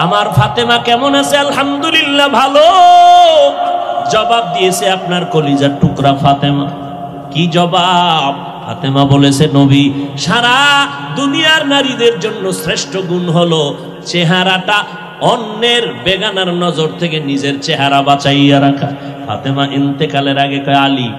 আমার ফাতেমা কেমন আছে? আলহামদুলিল্লাহ ভালো। জবাব দিয়েছে আপনার কলিজার টুকরা ফাতেমা। কি জবাব? ফাতেমা বলেছে, নবী, সারা দুনিয়ার নারীদের জন্য শ্রেষ্ঠ গুণ হলো চেহারাটা অন্যের বেগানার নজর থেকে নিজের চেহারা বাঁচাইয়া রাখা। ফাতেমা ইন্তেকালের আগে কয়, আলী,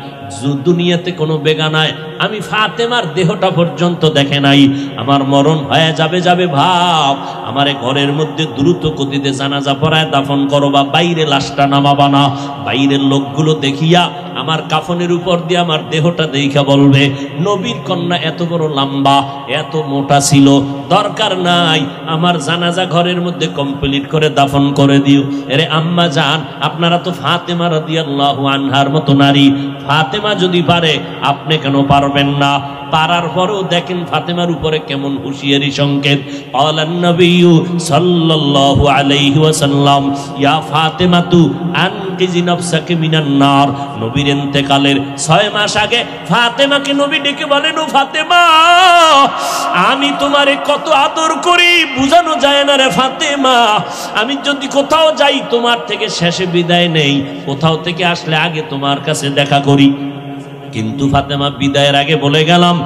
দুনিয়াতে কোনো বেগানায় আমি ফাতেমার দেহটা পর্যন্ত দেখে নাই। আমার মরণ হয়ে যাবে ভাব, আমারে ঘরের মধ্যে দ্রুত গতিতে জানাজা পড়ায় দাফন করো, বা বাইরে লাশটা নামাবা না। বাইরের লোকগুলো দেখিয়া আমার কাফনের উপর দিয়ে আমার দেহটা দেখা বলবে, নবীর কন্যা এত বড় লম্বা, এত মোটা ছিল, দরকার নাই, আমার জানাজা ঘরের মধ্যে কমপ্লিট করে দাফন করে দিও। এরে আম্মা জান, আপনারা তো ফাতেমা রাদিয়াল্লাহু আনহার মতো নারী, ফাতেমা যদি পারে আপনি কেন পারবেন না? পারার পরেও দেখেন ফাতেমার উপরে কেমন হুঁশিয়ারি সংকেত। আলান নবী সাল্লাল্লাহু আলাইহি ওয়াসাল্লাম, ইয়া ফাতেমাতু আনকিজি নাফসাকি মিনান নার। নবীর ইন্তেকালের 6 মাস আগে ফাতেমাকে নবী ডেকে বলেন, ও ফাতেমা, আমি তোমারে কত আদর করি, বুঝানো যায় না রে ফাতেমা। আমি যদি কোথাও যাই তোমার থেকে শেষে বিদায় নেই, কোথাও থেকে আসলে আগে তোমার কাছে দেখা করি। কিন্তু ফাতেমা বিদায়ের আগে বলে গেলাম,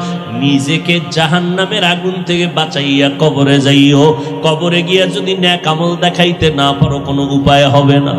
নিজেকে জাহান্নামের আগুন থেকে বাঁচাইয়া কবরে যাইও। কবরে গিয়া যদি নেক আমল দেখাইতে না পারো, কোনো উপায় হবে না।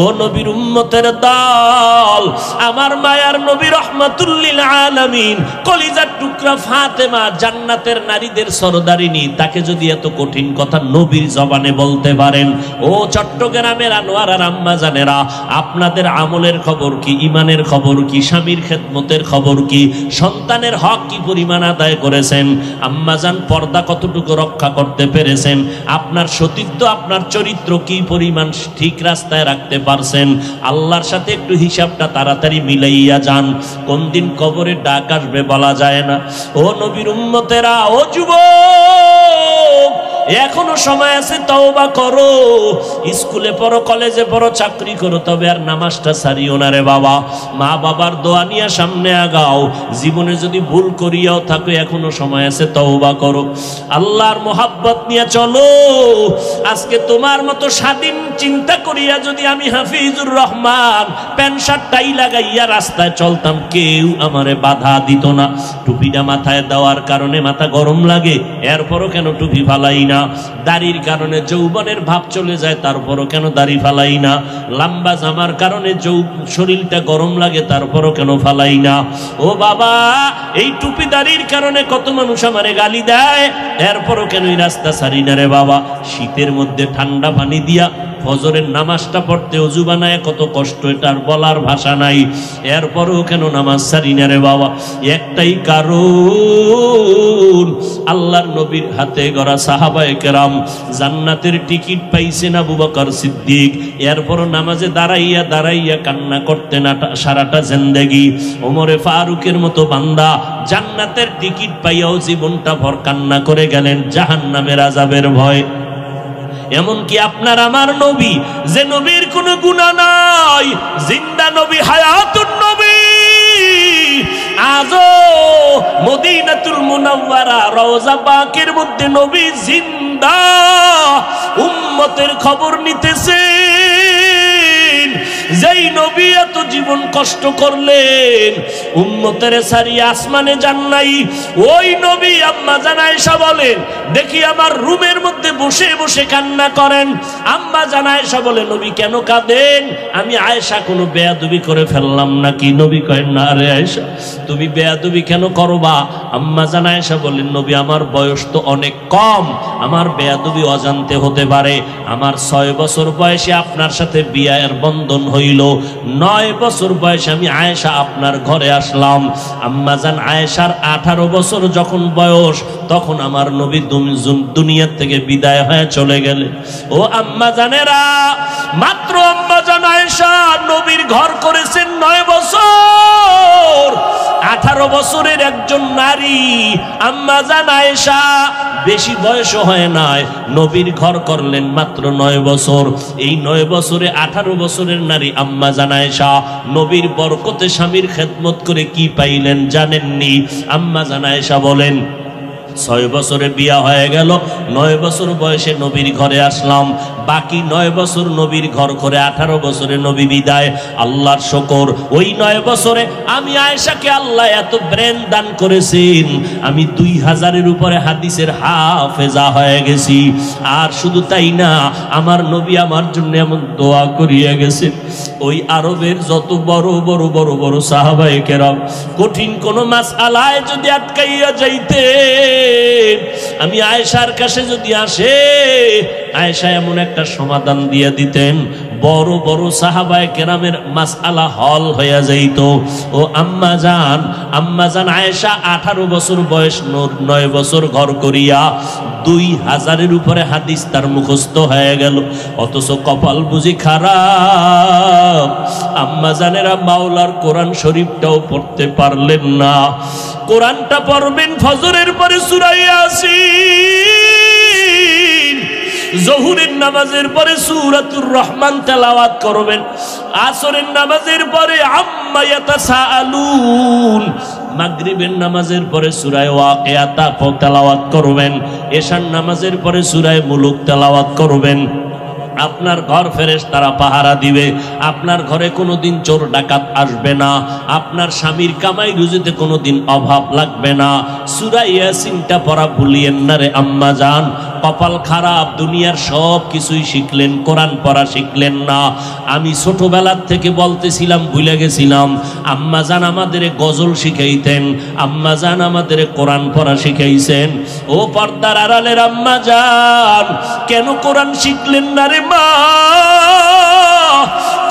ও নবীর উম্মতের দল, আমার মায়ার নবী রাহমাতুল লিল আলামিন, কলিজার টুকরা ফাতেমা, জান্নাতের নারীদের সরদারিনী, তাকে যদি এত কঠিন কথা নবীর জবানে বলতে পারেন, ও চট্টগ্রামের আনোয়ার আর আম্মা জানেরা, আপনাদের আমলের খবর কি? ইমানের খবর কি? স্বামীর খেদমতের খবর কি? সন্তানের হক কি পরিমাণ আদায় করেছেন? আম্মাজান পর্দা কতটুকু রক্ষা করতে পেরেছেন? আপনার সতীত্ব, আপনার চরিত্র কি পরিমাণ ঠিক রাস্তায় রাখতে পারছেন? আল্লাহর সাথে একটু হিসাবটা তাড়াতাড়ি মিলাইয়া যান, কোন দিন কবরে ডাক আসবে বলা যায় না। ও নবীর উম্মতেরা, ও যুবক, এখনো সময় আছে, তওবা করো। স্কুলে পড়ো, কলেজে পড়ো, চাকরি করো, তবে আর নামাজটা ছাড়িও না রে বাবা। মা বাবার দোয়া নিয়ে সামনে আগাও। জীবনে যদি ভুল করিয়াও থাকো, এখনো সময় আছে, তওবা করো। আল্লাহর মোহাব্বত নিয়ে চলো। আজকে তোমার মতো স্বাধীন চিন্তা করিয়া যদি আমি Hafizur Rahman pant shirt tie লাগাইয়া রাস্তায় চলতাম, কেউ আমারে বাধা দিত না। টুপিটা মাথায় দেওয়ার কারণে মাথা গরম লাগে, এরপরও কেন টুপি ফালাই না? দাড়ির কারণে যৌবনের ভাব চলে যায়, তারপরও কেন দাড়ি ফালাই না? লম্বা জামার কারণে শরীরটা গরম লাগে, তারপরও কেন ফালাই না? ও বাবা, এই টুপি দাড়ির কারণে কত মানুষ আমারে গালি দেয়, এরপরও কেন এই রাস্তা ছাড়ি না রে বাবা? শীতের মধ্যে ঠান্ডা পানি দিয়া ফজরের নামাজটা পড়তে ওযু বানায় কত কষ্ট, এটার বলার ভাষা নাই, এরপরও কেন নামাজ ছাড়ি না রে বাবা? একটাই কারণ, আল্লাহর নবীর হাতে গড়া সাহাবায়ে কেরাম জান্নাতের টিকিট পাইছেন আবু বকর সিদ্দিক, এরপরও নামাজে দাঁড়াইয়া দাঁড়াইয়া কান্না করতেন সারাটা জিন্দেগি। ওমরে ফারুকের মতো বান্দা জান্নাতের টিকিট পাইয়াও জীবনটা ভর কান্না করে গেলেন জাহান্নামের আযাবের ভয়। এমনকি আপনার আমার নবী, যে নবীর কোনো গুনাহ নাই, জিন্দা নবী, হায়াতুন নবী, আজও মদিনাতুল মুনাওয়ারা রওজা পাকের মধ্যে নবী জিন্দা, উম্মতের খবর নিতেছেন। যেই নবী এত জীবন কষ্ট করলেন, উম্মতের সারিয়া আসমানে যান নাই, ওই নবী আম্মা জান আয়েশা বলেন, দেখি আমার রুমের মধ্যে বসে বসে কান্না করেন। আম্মা জান আয়েশা বলে, নবী কেন কাঁদেন? আমি আয়েশা কোনো বেয়াদবি করে ফেললাম নাকি? নবী কয়েন, না রে আয়েশা, তুমি বেয়াদবি কেন করবা? আম্মা জান আয়েশা বলেন, নবী আমার বয়স তো অনেক কম, আমার বেয়াদবি অজান্তে হতে পারে। আমার 6 বছর বয়সে আপনার সাথে বিয়ের বন্ধন হইল, 9 বছর বয়সে আমি আয়েশা আপনার ঘরে আসলাম। আম্মা জান আয়েশার 18 বছর যখন বয়স, তখন আমার নবী দুনিয়া থেকে বিদায় হয়ে চলে গেলেন। ও আম্মা জানেরা, মাত্র আম্মা জান আয়েশা নবীর ঘর করেছেন 9 বছর। 18 বছরের একজন নারী আম্মা জান আয়েশা, বেশি বয়স হয় নাই, নবীর ঘর করলেন মাত্র 9 বছর। এই 9 বছরে 18 বছরের নারী আম্মা জান আয়েশা নবীর বরকতে স্বামীর খেদমত করে কি পাইলেন জানেননি? আম্মা জান আয়েশা বলেন, 6 বছরে বিয়া হয়ে গেল, 9 বছর বয়সে নবীর ঘরে আসলাম, বাকি 9 বছর নবীর ঘর করে 18 বছরে নবী বিদায়। আল্লাহর শুকর, ওই 9 বছরে আমি আয়েশাকে আল্লাহ এত ব্রেন দান করেছেন, আমি 2000-এর উপরে হাদিসের হাফেজা হয়ে গেছি। আর শুধু তাই না, আমার নবী আমার জন্য এমন দোয়া করিয়া গেছেন, ওই আরবের যত বড় বড় বড় বড় সাহাবায়ে কেরাম কঠিন কোন মাসআলায় যদি আটকাইয়া যাইতে, আমি আয়েশার কাছে যদি আসে, আয়েশা এমন একটা সমাধান দিয়ে দিতেন, বড় বড় সাহাবায়ে কেরামের মাসআলা হল হইয়া যাইত। ও আম্মা জান আয়েশা 18 বছর বয়স, 9 বছর ঘর করিয়া 2000-এর উপরে হাদিস তার মুখস্থ হয়ে গেল। অথচ কপাল বুঝি খারাপ, আম্মা জানেরা মাওলার কোরআন শরীফটাও পড়তে পারলেন না। কোরআনটা পড়বেন ফজরের পরে সূরা ইয়াসিন, জোহরের নামাজের পরে সূরাতুর রহমান তেলাওয়াত করবেন, আসরের নামাজের পরে আম্মা ইয়াতাসাআলুন, মাগরিবের নামাজের পরে সূরা ওয়াকিয়া তেলাওয়াত করবেন, এশার নামাজের পরে সূরা মুলুক তেলাওয়াত করবেন। আপনার ঘর ফেরেশতারা পাহারা দিবে, আপনার ঘরে কোনোদিন চোর ডাকাত আসবে না, আপনার স্বামীর কামাই রুজিতে কোনোদিন অভাব লাগবে না। সূরা ইয়াসিনটা পড়া ভুলিয়েন না রে আম্মা জান। কপাল খারাপ, দুনিয়ার সব কিছুই শিখলেন, কোরআন পড়া শিখলেন না। আমি ছোটবেলার থেকে বলতেছিলাম, ভুলে গেছিলাম, আম্মা জান আমাদের গজল শিখাইতেন, আম্মা জান আমাদের কোরআন পড়া শিখাইছেন। ও পর্দার আড়ালের আম্মা জান, কেন কোরআন শিখলেন না রে মা?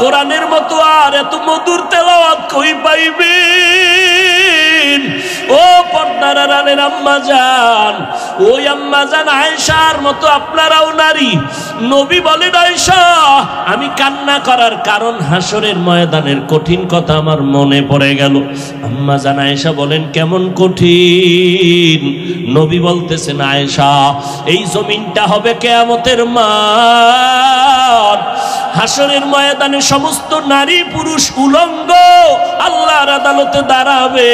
কোরআনের মতো আর এত মধুর তেলাওয়াত কই পাইবেন? ও পর্দার আড়ালের আম্মা জান, ওই আম্মা জান আয়েশার মতো আপনারাও নারী। নবী বলেন, আয়েশা আমি কান্না করার কারণ হাসরের ময়দানের কঠিন কথা আমার মনে পড়ে গেল। আম্মা জান আয়েশা বলেন, কেমন কঠিন? নবী বলতেছেন, আয়েশা এই জমিনটা হবে কিয়ামতের মাঠ, হাসরের ময়দানে সমস্ত নারী পুরুষ উলঙ্গ আল্লাহর আদালতে দাঁড়াবে।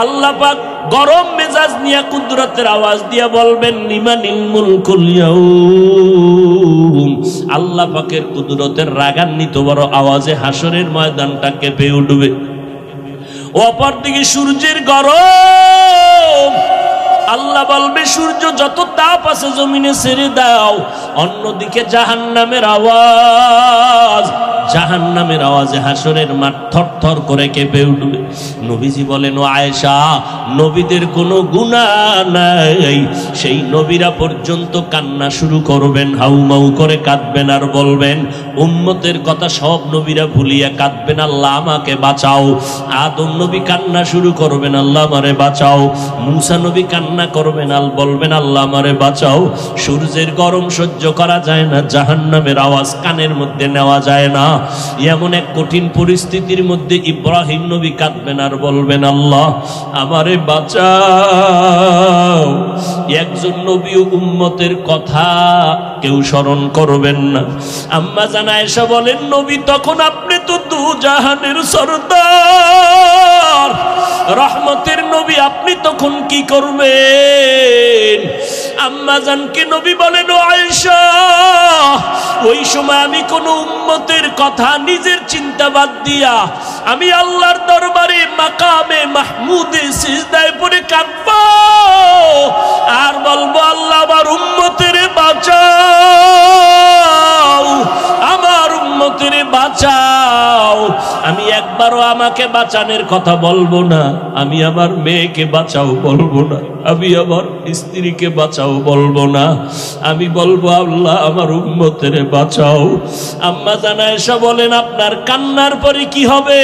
আল্লাহ পাক গরম মেজাজ নিয়ে কুদরতের আওয়াজ দিয়ে বলবেন, লিমানিল মুলকুল ইয়াউম। আল্লাহ পাকের কুদরতের রাগান্বিত বড় আওয়াজে হাসরের ময়দানটা কেঁপে উঠবে। অপরদিকে সূর্যের গরম, আল্লাহ বলবে সূর্য যত তাপ আছে জমিনে ছেড়ে দাও। অন্যদিকে জাহান্নামের আওয়াজ, জাহান্নামের আওয়াজে হাসরের মাঠ থরথর করে কেঁপে উঠবে। নবীজি বলেন, ও আয়েশা নবীদের কোনো গুনাহ নাই, সেই নবীরা পর্যন্ত কান্না শুরু করবেন, হাউমাউ করে কাঁদবেন আর বলবেন, উম্মতের কথা সব নবীরা ভুলিয়া কাঁদবেন, আল্লাহ আমাকে বাঁচাও। আদম নবী কান্না শুরু করবেন, আল্লাহ আমারে বাঁচাও। মূসা নবী কান্না করবেন, বলবেন আল্লাহ আমারে বাঁচাও। সূর্যের গরম সহ্য করা যায় না, জাহান্নামের আওয়াজ কানের মধ্যে নেওয়া যায় না। এমন এক কঠিন পরিস্থিতির মধ্যে ইব্রাহিম নবী কাঁদবেন আর বলবেন, আল্লাহ আমারে বাঁচাও। একজন নবী উম্মতের কথা কেউ স্মরণ করবেন না। আম্মা জান আয়েশা বলেন, নবী তখন আপনি তো দুজাহানের সরদার, রহমতের নবী, আপনি তখন কি করবেন? আম্মা জানকে নবী বলেন, ও আয়েশা ওই সময় আমি কোন উম্মতের কথা নিজের চিন্তা বাদ দিয়া আমি আল্লাহর দরবারে মাকামে মাহমুদে সিজদায় পড়ে কাঁদব আর বলবো, আল্লাহ আমার উম্মতের বাঁচাও, আমার উম্মতের বাঁচাও। আমি একবারও আমাকে বাঁচানোর কথা বলবো না, আমি আমার মেয়েকে বাঁচাও বলবো না, আমি আমার স্ত্রীকে বাঁচাও বলবো না, আমি বলবো আল্লাহ আমার উম্মতের বাঁচাও। আম্মা জান আয়েশা বলেন, আপনার কান্নার পরে কি হবে?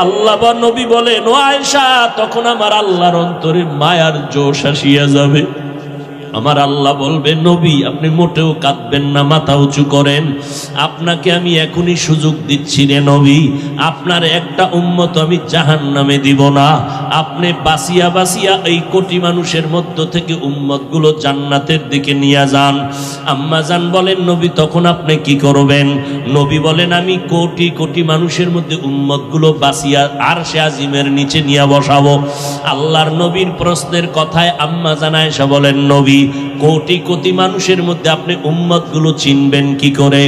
আল্লাহ বা নবী বলেন, ও আয়েশা তখন আমার আল্লাহর অন্তরে মায়ার জোশ আসিয়া যাবে। আমার আল্লাহ বলবে, নবী আপনি মোটেও কাঁদবেন না, মাথা উঁচু করেন, আপনাকে আমি এখনই সুযোগ দিচ্ছি রে নবী, আপনার একটা উম্মত আমি জাহান্নামে দিব না। আপনি বাঁচিয়া বাঁচিয়া এই কোটি মানুষের মধ্য থেকে উম্মতগুলো জান্নাতের দিকে নিয়ে যান। আম্মা জান বলেন, নবী তখন আপনি কি করবেন? নবী বলেন, আমি কোটি কোটি মানুষের মধ্যে উম্মতগুলো বাঁচিয়া আরশে আজিমের নিচে নিয়ে বসাবো। আল্লাহর নবীর প্রশ্নের কথায় আম্মা জান আয়েশা বলেন, নবী কোটি কোটি মানুষের মধ্যে আপনি উম্মত গুলো চিনবেন কি করে?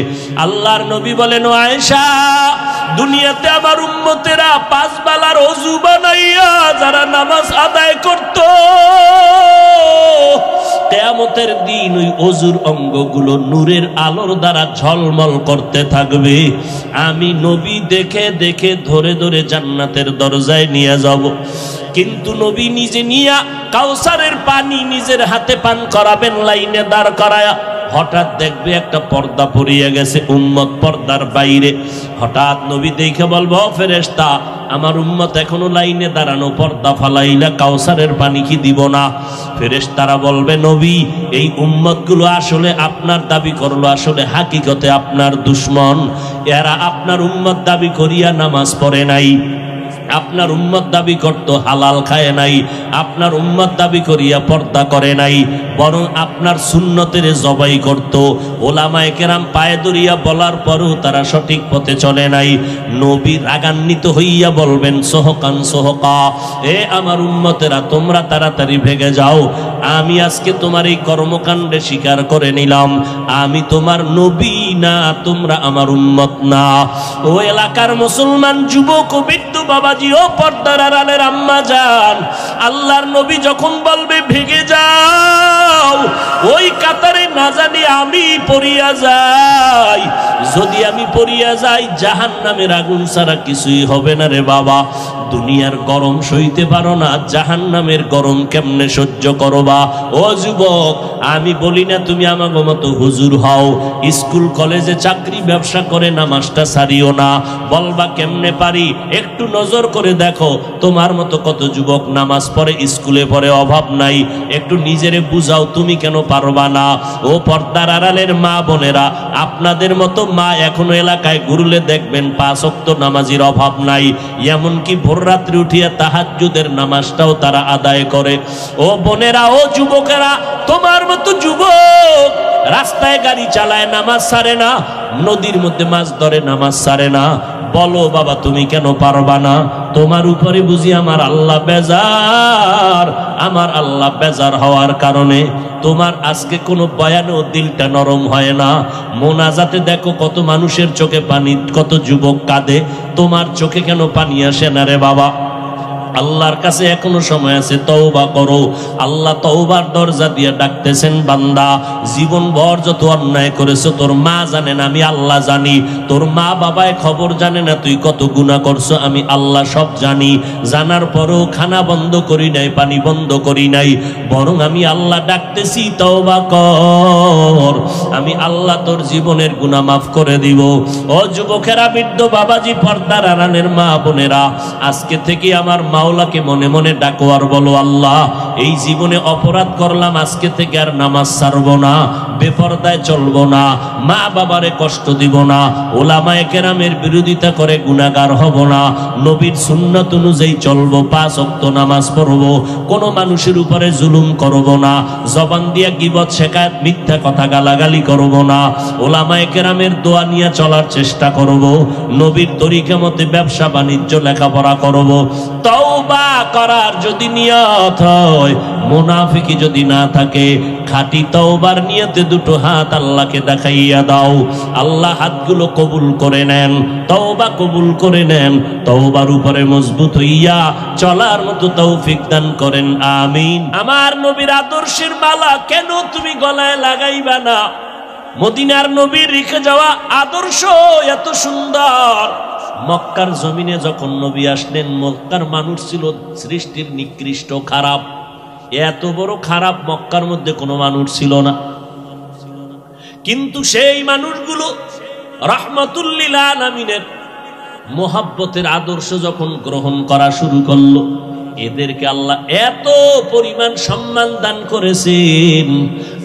আল্লাহর নবী বলেন, ও আয়েশা, দুনিয়াতে আমার উম্মতেরা 5 বেলার ওযু বানাইয়া যারা নামাজ আদায় করত, কিয়ামতের দিন ওই ওযুর অঙ্গগুলো নূরের আলোর দ্বারা ঝলমল করতে থাকবে। আমি নবী দেখে দেখে ধরে ধরে জান্নাতের দরজায় নিয়ে যাব। কিন্তু নবী নিজে নিয়া কাউসারের পানি নিজের হাতে পান করাবেন, লাইনে দাঁড় করায়া। হঠাৎ দেখবে একটা পর্দা পড়িয়া গেছে, উম্মত পর্দার বাইরে। হঠাৎ নবী দেখে বলবো, ফেরেশতা, আমার উম্মত এখনো লাইনে দাঁড়ানো, পর্দা ফালাইলা, কাউসারের পানি কি দিব না? ফেরেশতারা বলবে, নবী, এই উম্মতগুলো আসলে আপনার দাবি করলো, আসলে হাকিকতে আপনার দুশমন। এরা আপনার উম্মত দাবি করিয়া নামাজ পড়ে নাই, আপনার উম্মত দাবি করত হালাল খায় নাই, আপনার উম্মত দাবি করিয়া পর্দা করে নাই, বরং আপনার সুন্নতের জবাই করত। ওলামায়ে কেরাম পায়ে ধরিয়া বলার পরও তারা সঠিক পথে চলে নাই। নবী রাগান্বিত হইয়া বলবেন, সোহকান সোহকা, এ আমার উম্মতেরা, তোমরা তাড়াতাড়ি ভেগে যাও। আমি আজকে তোমার এই কর্মকাণ্ডে স্বীকার করে নিলাম, আমি তোমার নবী না, তোমরা আমার উম্মত না। ও এলাকার মুসলমান যুবক ও বৃদ্ধ বাবা, ও পর্দার আড়ালের আম্মা জান, আল্লাহর নবী যখন বলবে ভেগে যাও, ওই কাতারে না জানি আমি পড়িয়া যাই। যদি আমি পড়িয়া যাই, জাহান্নামের আগুন ছাড়া কিছুই হবে না রে বাবা। দুনিয়ার গরম সইতে পারো না, জাহান্নামের গরম কেমনে সহ্য করবা? ও যুবক, আমি বলি না তুমি আমাগো মতো হুজুর হও, স্কুল কলেজে চাকরি ব্যবসা করে নামাজটা ছাড়িও না। বলবা কেমনে পারি? একটু নজর করে দেখো, তোমার মতো কত যুবক নামাজ পড়ে, স্কুলে পড়ে, অভাব নাই। একটু নিজেরে বুঝাও, তুমি কেন পারবা না? ও পর্দার আড়ালের মা বোনেরা, আপনাদের মতো মা এখনো এলাকায় ঘুরলে দেখবেন 5 ওয়াক্ত নামাজির অভাব নাই। এমনকি ভোর রাত্রি উঠিয়া তাহাজ্জুদের নামাজটাও তারা আদায় করে। ও বোনেরা, ও যুবকেরা, তোমার মতো যুবক রাস্তায় গাড়ি চালায়, নামাজ ছাড়ে না, নদীর মধ্যে মাছ ধরে, নামাজ ছাড়ে না। বলো বাবা, তুমি কেন পারবা না? তোমার উপরে বুঝি আমার আল্লাহ বেজার। আমার আল্লাহ বেজার হওয়ার কারণে তোমার আজকে কোনো বয়ানেও দিলটা নরম হয় না। মোনাজাতে দেখো কত মানুষের চোখে পানি, কত যুবক কাঁদে, তোমার চোখে কেন পানি আসে না রে বাবা? আল্লাহর কাছে এখনো সময় আছে, তওবা করো। আল্লাহ তওবার দরজা দিয়ে ডাকতেছেন, বান্দা, জীবন ভর যত অন্যায় করেছো তোর মা জানে না, আমি আল্লাহ জানি। তোর মা বাবায় খবর জানে না তুই কত গুনাহ করছো, আমি আল্লাহ সব জানি। জানার পরেও খানা বন্ধ করি নাই, পানি বন্ধ করি নাই, বরং আমি আল্লাহ ডাকতেছি, তওবা কর, আমি আল্লাহ তোর জীবনের গুনাহ মাফ করে দিব। ও যুবকেরা, বৃদ্ধ বাবাজি, পর্দার আড়ালের মা বোনেরা, আজকে থেকে আমার মাওলাকে মনে মনে ডাকো আর বলো, আল্লাহ, এই জীবনে অপরাধ করলাম, আজকে থেকে আর নামাজ ছাড়বো না, বেপরদায় চলবো না, মা বাবারে কষ্ট দিব না, ওলামায়ে কেরামের বিরোধিতা করে গুনাহগার হব না, নবীর সুন্নাত অনুযায়ী চলবো, 5 ওয়াক্ত নামাজ পড়বো, কোনো মানুষের উপরে জুলুম করব না, জবান দিয়া গীবত শিকায়াত মিথ্যা কথা গালাগালি করব না, ওলামায়ে কেরামের দোয়া নিয়ে চলার চেষ্টা করব, নবীর তরিকা মতে ব্যবসা বাণিজ্য লেখাপড়া করব। তওবা করার যদি নিয়ত হয়, মুনাফিকি যদি না থাকে, খাঁটি তওবার নিয়তে দুটো হাত আল্লাহকে দেখাইয়া দাও। আল্লাহ হাতগুলো কবুল করে নেন, তওবা কবুল করে নেন, তওবার উপরে মজবুত হইয়া চলার মতো তৌফিক দান করেন, আমিন। আমার নবীর আদর্শের মালা কেন তুমি গলায় লাগাইবা না? মদিনার নবীর রেখে যাওয়া আদর্শ এত সুন্দর। মক্কার জমিনে যখন নবী আসলেন, মক্কার মানুষ ছিল সৃষ্টির নিকৃষ্ট, খারাপ। এত বড় খারাপ মক্কার মধ্যে কোনো মানুষ ছিল না। কিন্তু সেই মানুষগুলো রাহমাতুল লিল আলামিনের মোহাব্বতের আদর্শ যখন গ্রহণ করা শুরু করলো, এদেরকে আল্লাহ এত পরিমাণ সম্মান দান করেছেন,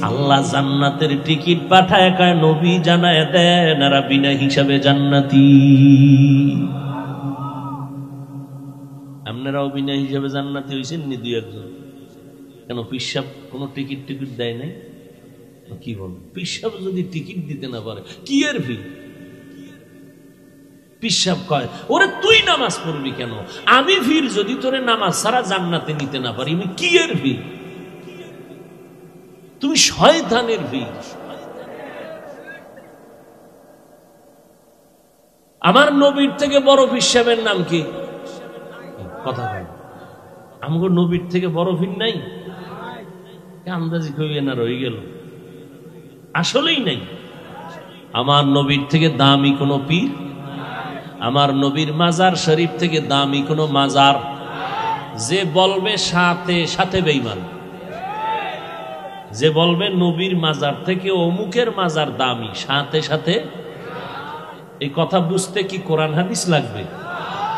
আল্লাহ জান্নাতের টিকিট পাঠায় কয় নবী জানায় দেন, আর বিনা হিসাবে জান্নাতি। আপনারাও বিনা হিসাবে জান্নাতি হয়েছেন নি 2-1 জন? কেন পিসাব কোনো টিকিট দেয় নাই? কি বল, পিসাব যদি টিকিট দিতে না পারে কি এর ফি? পিসাব কয়, ওরে তুই নামাজ পড়বি কেন? আমি ফির যদি তোরে নামাজ ছাড়া জান্নাতে নিতে না পারি, আমি কি এর ফি? তুমি তুমি শয়তানের বীর। আমার নবীর থেকে বড় পীর সাহেবের নাম কি? কথা বল, আমগো নবীর থেকে বড় পীর নাই? আন্দাজি কইবে না, রয়ে গেল, আসলেই নাই। আমার নবীর থেকে দামি কোনো পীর, আমার নবীর মাজার শরীফ থেকে দামি কোনো মাজার। যে বলবে সাথে সাথে বেঈমান, যে বলবে নবীর মাজার থেকে অমুকের মাজার দামি, সাথে সাথে। এই কথা বুঝতে কি কোরআন হাদিস লাগবে?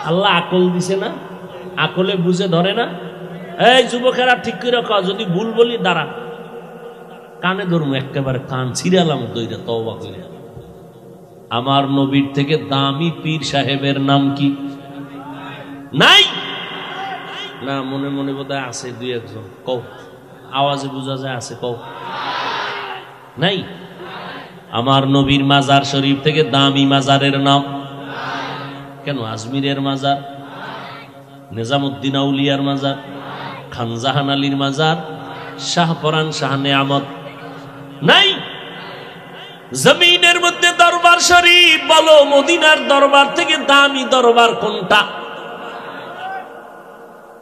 আল্লাহ আকল দিছে না? আকলে বুঝে ধরে না? এই যুবকেরা ঠিক করে কও, যদি ভুল বলি দাঁড়া, কানে ধরুন একেবারে, কান ছিড়ালাম দইরা তওবা করে। আমার নবীর থেকে দামি পীর সাহেবের নাম কি? নাই না? মনে মনে বোধহয় আছে দুই একজন, কও, আওয়াজে বোঝা যায় আছে, কও। নাই? আমার নবীর মাজার শরীফ থেকে দামি মাজারের নাম কেন? আজমিরের মাজার, নিজামুদ্দিন আউলিয়ার মাজার, খানজাহান আলীর মাজার, শাহপরান শাহ নেয়ামত নাই? জমিনের মধ্যে দরবার শরীফ বলো, মদিনার দরবার থেকে দামি দরবার কোনটা?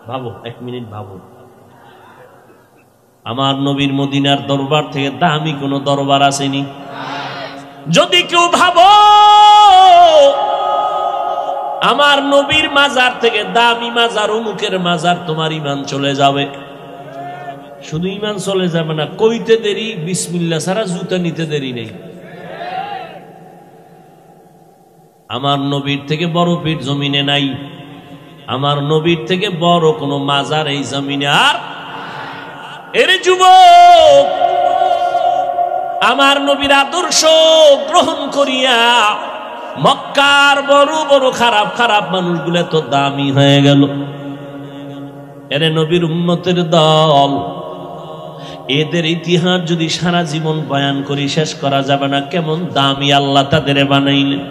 ভাবো, এক মিনিট ভাবো। আমার নবীর মদিনার দরবার থেকে দামি কোন দরবার আসেনি? যদি কেউ ভাবো আমার নবীর মাজার থেকে দামি মাজার অমুকের মাজার, তোমার ঈমান চলে যাবে। শুধু ঈমান চলে যাবে না, কইতে দেরি, বিসমিল্লাহ ছাড়া জুতা নিতে দেরি নেই। আমার নবীর থেকে বড় পীর জমিনে নাই, আমার নবীর থেকে বড় কোন মাজার এই জমিনে আর। এর যুবক, আমার নবীর আদর্শ গ্রহণ করিয়া মক্কার বড় বড় খারাপ খারাপ মানুষগুলো তো দামি হয়ে গেল। এরে নবীর উম্মতের দল, এদের ইতিহাস যদি সারা জীবন বয়ান করি শেষ করা যাবে না, কেমন দামি আল্লাহ তাদের বানাইলেন।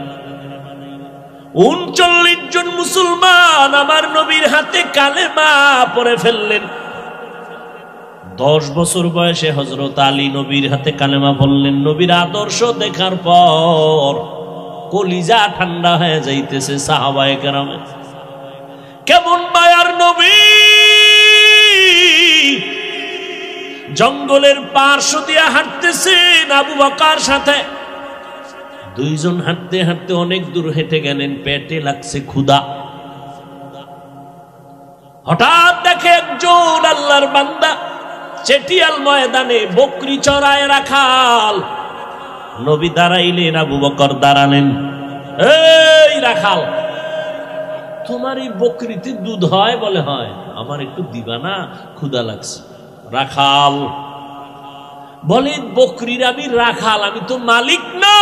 ৩৯ জন মুসলমান আমার নবীর হাতে কালেমা পড়ে ফেললেন। 10 বছর বয়সে হযরত আলী নবীর হাতে কালেমা বললেন। নবীর আদর্শ দেখার পর কলিজা ঠান্ডা হয়ে যাইতেছে সাহাবায়ে কেরামের। কেমন মায়ার নবী! জঙ্গলের পার্শ্ব দিয়ে হাঁটতেছেন আবু বকর সাথে। দুইজন হাঁটতে হাঁটতে অনেক দূর হেঁটে গেলেন, পেটে লাগছে ক্ষুধা। হঠাৎ দেখে একজন আল্লাহর বান্দা চেটিয়াল ময়দানে বকরি চড়ায় রাখাল। নবী দাঁড়াইলেন, আবু বকর দাঁড়ালেন। এই রাখাল, তোমার এই বকরিতে দুধ হয়? বলে হয়। আমার একটু দিবা না, ক্ষুধা লাগছে। রাখাল বলে, বকরির আমি রাখাল, আমি তো মালিক না,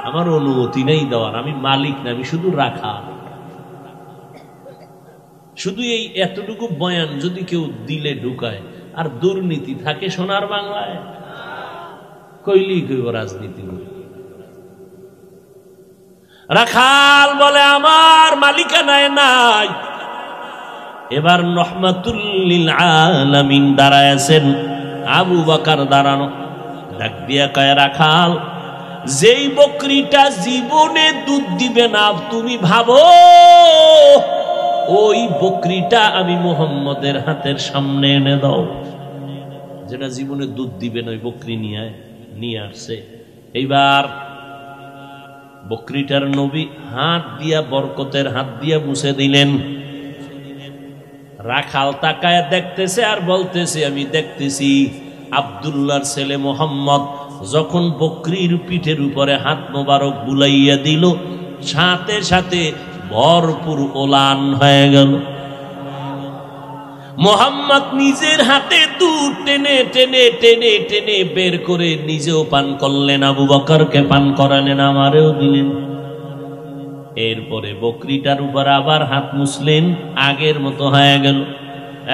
আমার অনুমতি নেই দেওয়ার, আমি মালিক না, আমি শুধু রাখাল। শুধু এই এতটুকু বয়ান যদি কেউ দিলে ঢুকায়, আর দুর্নীতি থাকে সোনার বাংলায়, কইলি কইব রাজনীতি। রাখাল বলে, আমার মালিকানায় নাই। এবার রহমাতুল লিল আলামিন দাঁড়ায় আছেন, আবু বকর দাঁড়ানো। ডাক দিয়া কয়, রাখাল, যেই বকরিটা জীবনে দুধ দিবে না, তুমি ভাবো ওই বকরিটা আমি মুহাম্মদের হাতের সামনে এনে দাও। যেটা জীবনে দুধ দিবে না, ওই বকরি নিয়ে আসছে। এইবার বকরিটার নবী হাত দিয়া, বরকতের হাত দিয়া মুছে দিলেন। রাখাল তাকায় দেখতেছে আর বলতেছে, আমি দেখতেছি আব্দুল্লাহর ছেলে মোহাম্মদ যখন বকরির পিঠের উপরে হাত মোবারক বুলাইয়া দিল, সাথে সাথে ভরপুর ওলান হয়ে গেল। মোহাম্মদ নিজের হাতে দুধ টেনে টেনে টেনে টেনে বের করে নিজেও পান করলেন, আবু বকরকে পান করালেন, আমারেও দিলেন। এরপরে বকরিটার উপর আবার হাত মুছলেন, আগের মতো হয়ে গেল।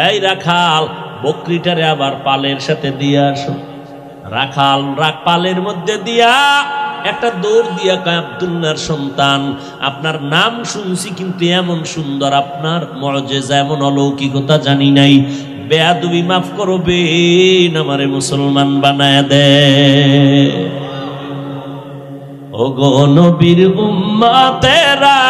এই রাখাল, বকরিটারে আবার পালের সাথে দিয়ে আসো। রাখাল পালের মধ্যে দিয়া একটা দৌড় দিয়া কয়, আব্দুল্লাহর সন্তান, আপনার নাম শুনছি কিন্তু এমন সুন্দর, আপনার মুআজিজা এমন অলৌকিকতা জানি নাই। বেয়াদবি মাফ করবেন, আমারে মুসলমান বানায় দে। ও গো নবীর উম্মতেরা,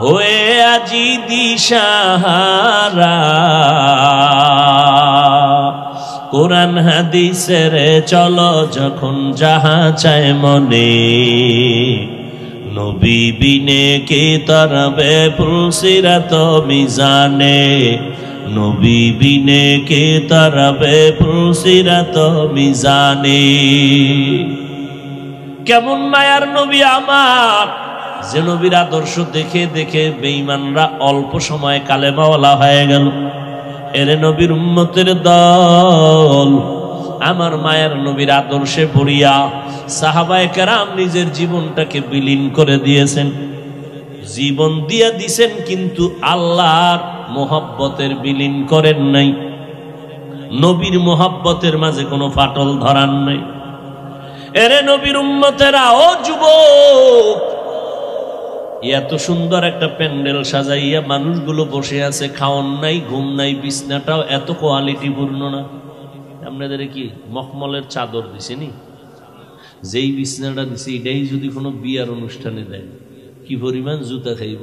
হয়ে আজি দিশাহারা, কোরআন হাদিসের চলো যখন যাহা চায় মনে, নবী বিনে কে তরবে পুলসিরাত মিজানে, নবী বিনে কে তরবে পুলসিরাত মিজানে। কেমন মায়ার নবী আমার, যে নবীর আদর্শ দেখে দেখে বেঈমানরা অল্প সময় কালেমাওয়ালা হয়ে গেল। এরে নবীর উম্মতের দল, আমার মায়ের নবীর আদর্শে পড়িয়া সাহাবায়ে কেরাম নিজের জীবনটাকে বিলীন করে দিয়েছেন, জীবন দিয়া দিছেন, কিন্তু আল্লাহর মোহাব্বতের বিলীন করেন নাই, নবীর মোহাব্বতের মাঝে কোনো ফাটল ধরান নাই। এরে নবীর উম্মতেরা, ও যুবক, এত সুন্দর একটা প্যান্ডেল সাজাইয়া মানুষগুলো বসে আছে, খাওন নাই, ঘুম নাই, বিছনাটাও এত কোয়ালিটিপূর্ণ না। আপনাদের কি মখমলের চাদর দিছেনি? যেই বিছনাটা দিছে এটাই যদি কোনো বিয়ার অনুষ্ঠানে দেয়, কি পরিমাণ জুতা খাইব।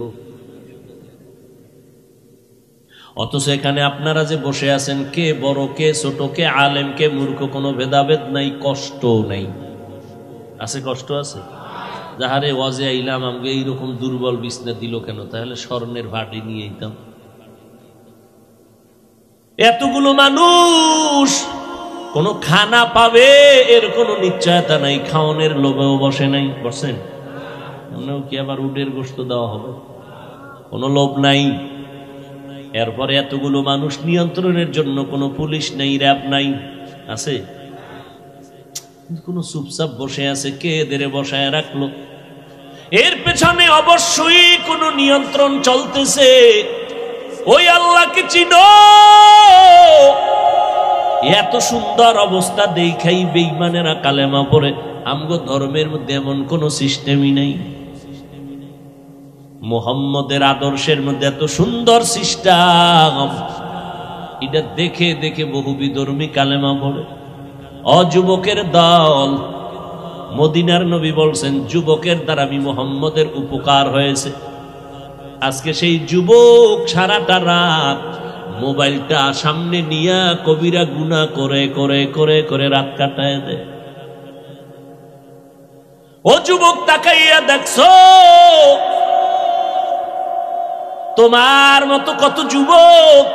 অথচ এখানে আপনারা যে বসে আছেন, কে বড় কে ছোট, কে আলেম কে মূর্খ, কোনো ভেদাভেদ নাই, কষ্ট নাই। আছে? কষ্ট আছে? যাহারে ওয়াজে আইলাম আমাকে এইরকম দুর্বল বিছনা দিল কেন, তাহলে স্বর্ণের ভাটি নিয়ে আইতাম। এতগুলো মানুষ কোন খানা পাবে এর কোনো নিশ্চয়তা নাই, খাওয়ানোর লোভেও বসে নাই। বসেন কি আবার উটের গোশত দেওয়া হবে? কোনো লোভ নাই। এরপরে এতগুলো মানুষ নিয়ন্ত্রণের জন্য কোনো পুলিশ নেই, র্যাব নাই। আছে? কোন চুপচাপ বসে আছে, কে এদের বসায় রাখলো? এর পেছনে অবশ্যই কোনো নিয়ন্ত্রণ চলতেছে। ওই আল্লাহকে চিনো। এত সুন্দর অবস্থা দেখাই বেঈমানেরা কালেমা পড়ে। আমগো ধর্মের মধ্যে এমন কোন সিস্টেমই নাই। মুহাম্মদের আদর্শের মধ্যে এত সুন্দর সিস্টেম, এটা দেখে দেখে বহু বিধর্মী কালেমা পড়ে। অযুবকের দল, মদিনার নবী বলছেন যুবকের দ্বারা আমি মুহাম্মদের উপকার হয়েছে। আজকে সেই যুবক সারাটা রাত মোবাইলটা সামনে নিয়ে কবিরা গুনাহ করে করে করে করে রাত কাটায় দেয়। ও যুবক, তাকাইয়া দেখছো তোমার মতো কত যুবক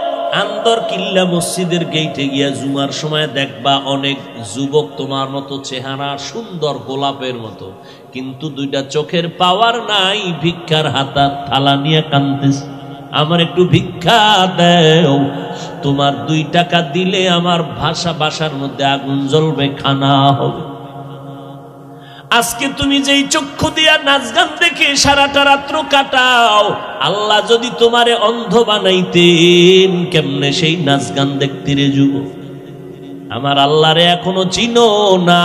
আন্দর কিল্লা মসজিদের গেইটে গিয়া জুমার সময় দেখবা অনেক যুবক তোমার মতো চেহারা, সুন্দর গোলাপের মতো, কিন্তু দুইটা চোখের পাওয়ার নাই, ভিক্ষার হাতা থালা নিয়ে কাঁদতেছে, আমার একটু ভিক্ষা দেও। তোমার 2 টাকা দিলে আমার বাসার মধ্যে আগুন জ্বলবে, খানা হবে। আজকে তুমি যেই চক্ষু দিয়া নাচ গান দেখে সারাটা রাত্র কাটাও, আল্লাহ যদি তোমারে অন্ধ বানাইতেন কেমনে সেই নাচ গান দেখতে রে যুবক? আমার আল্লাহরে এখনো চিনো না।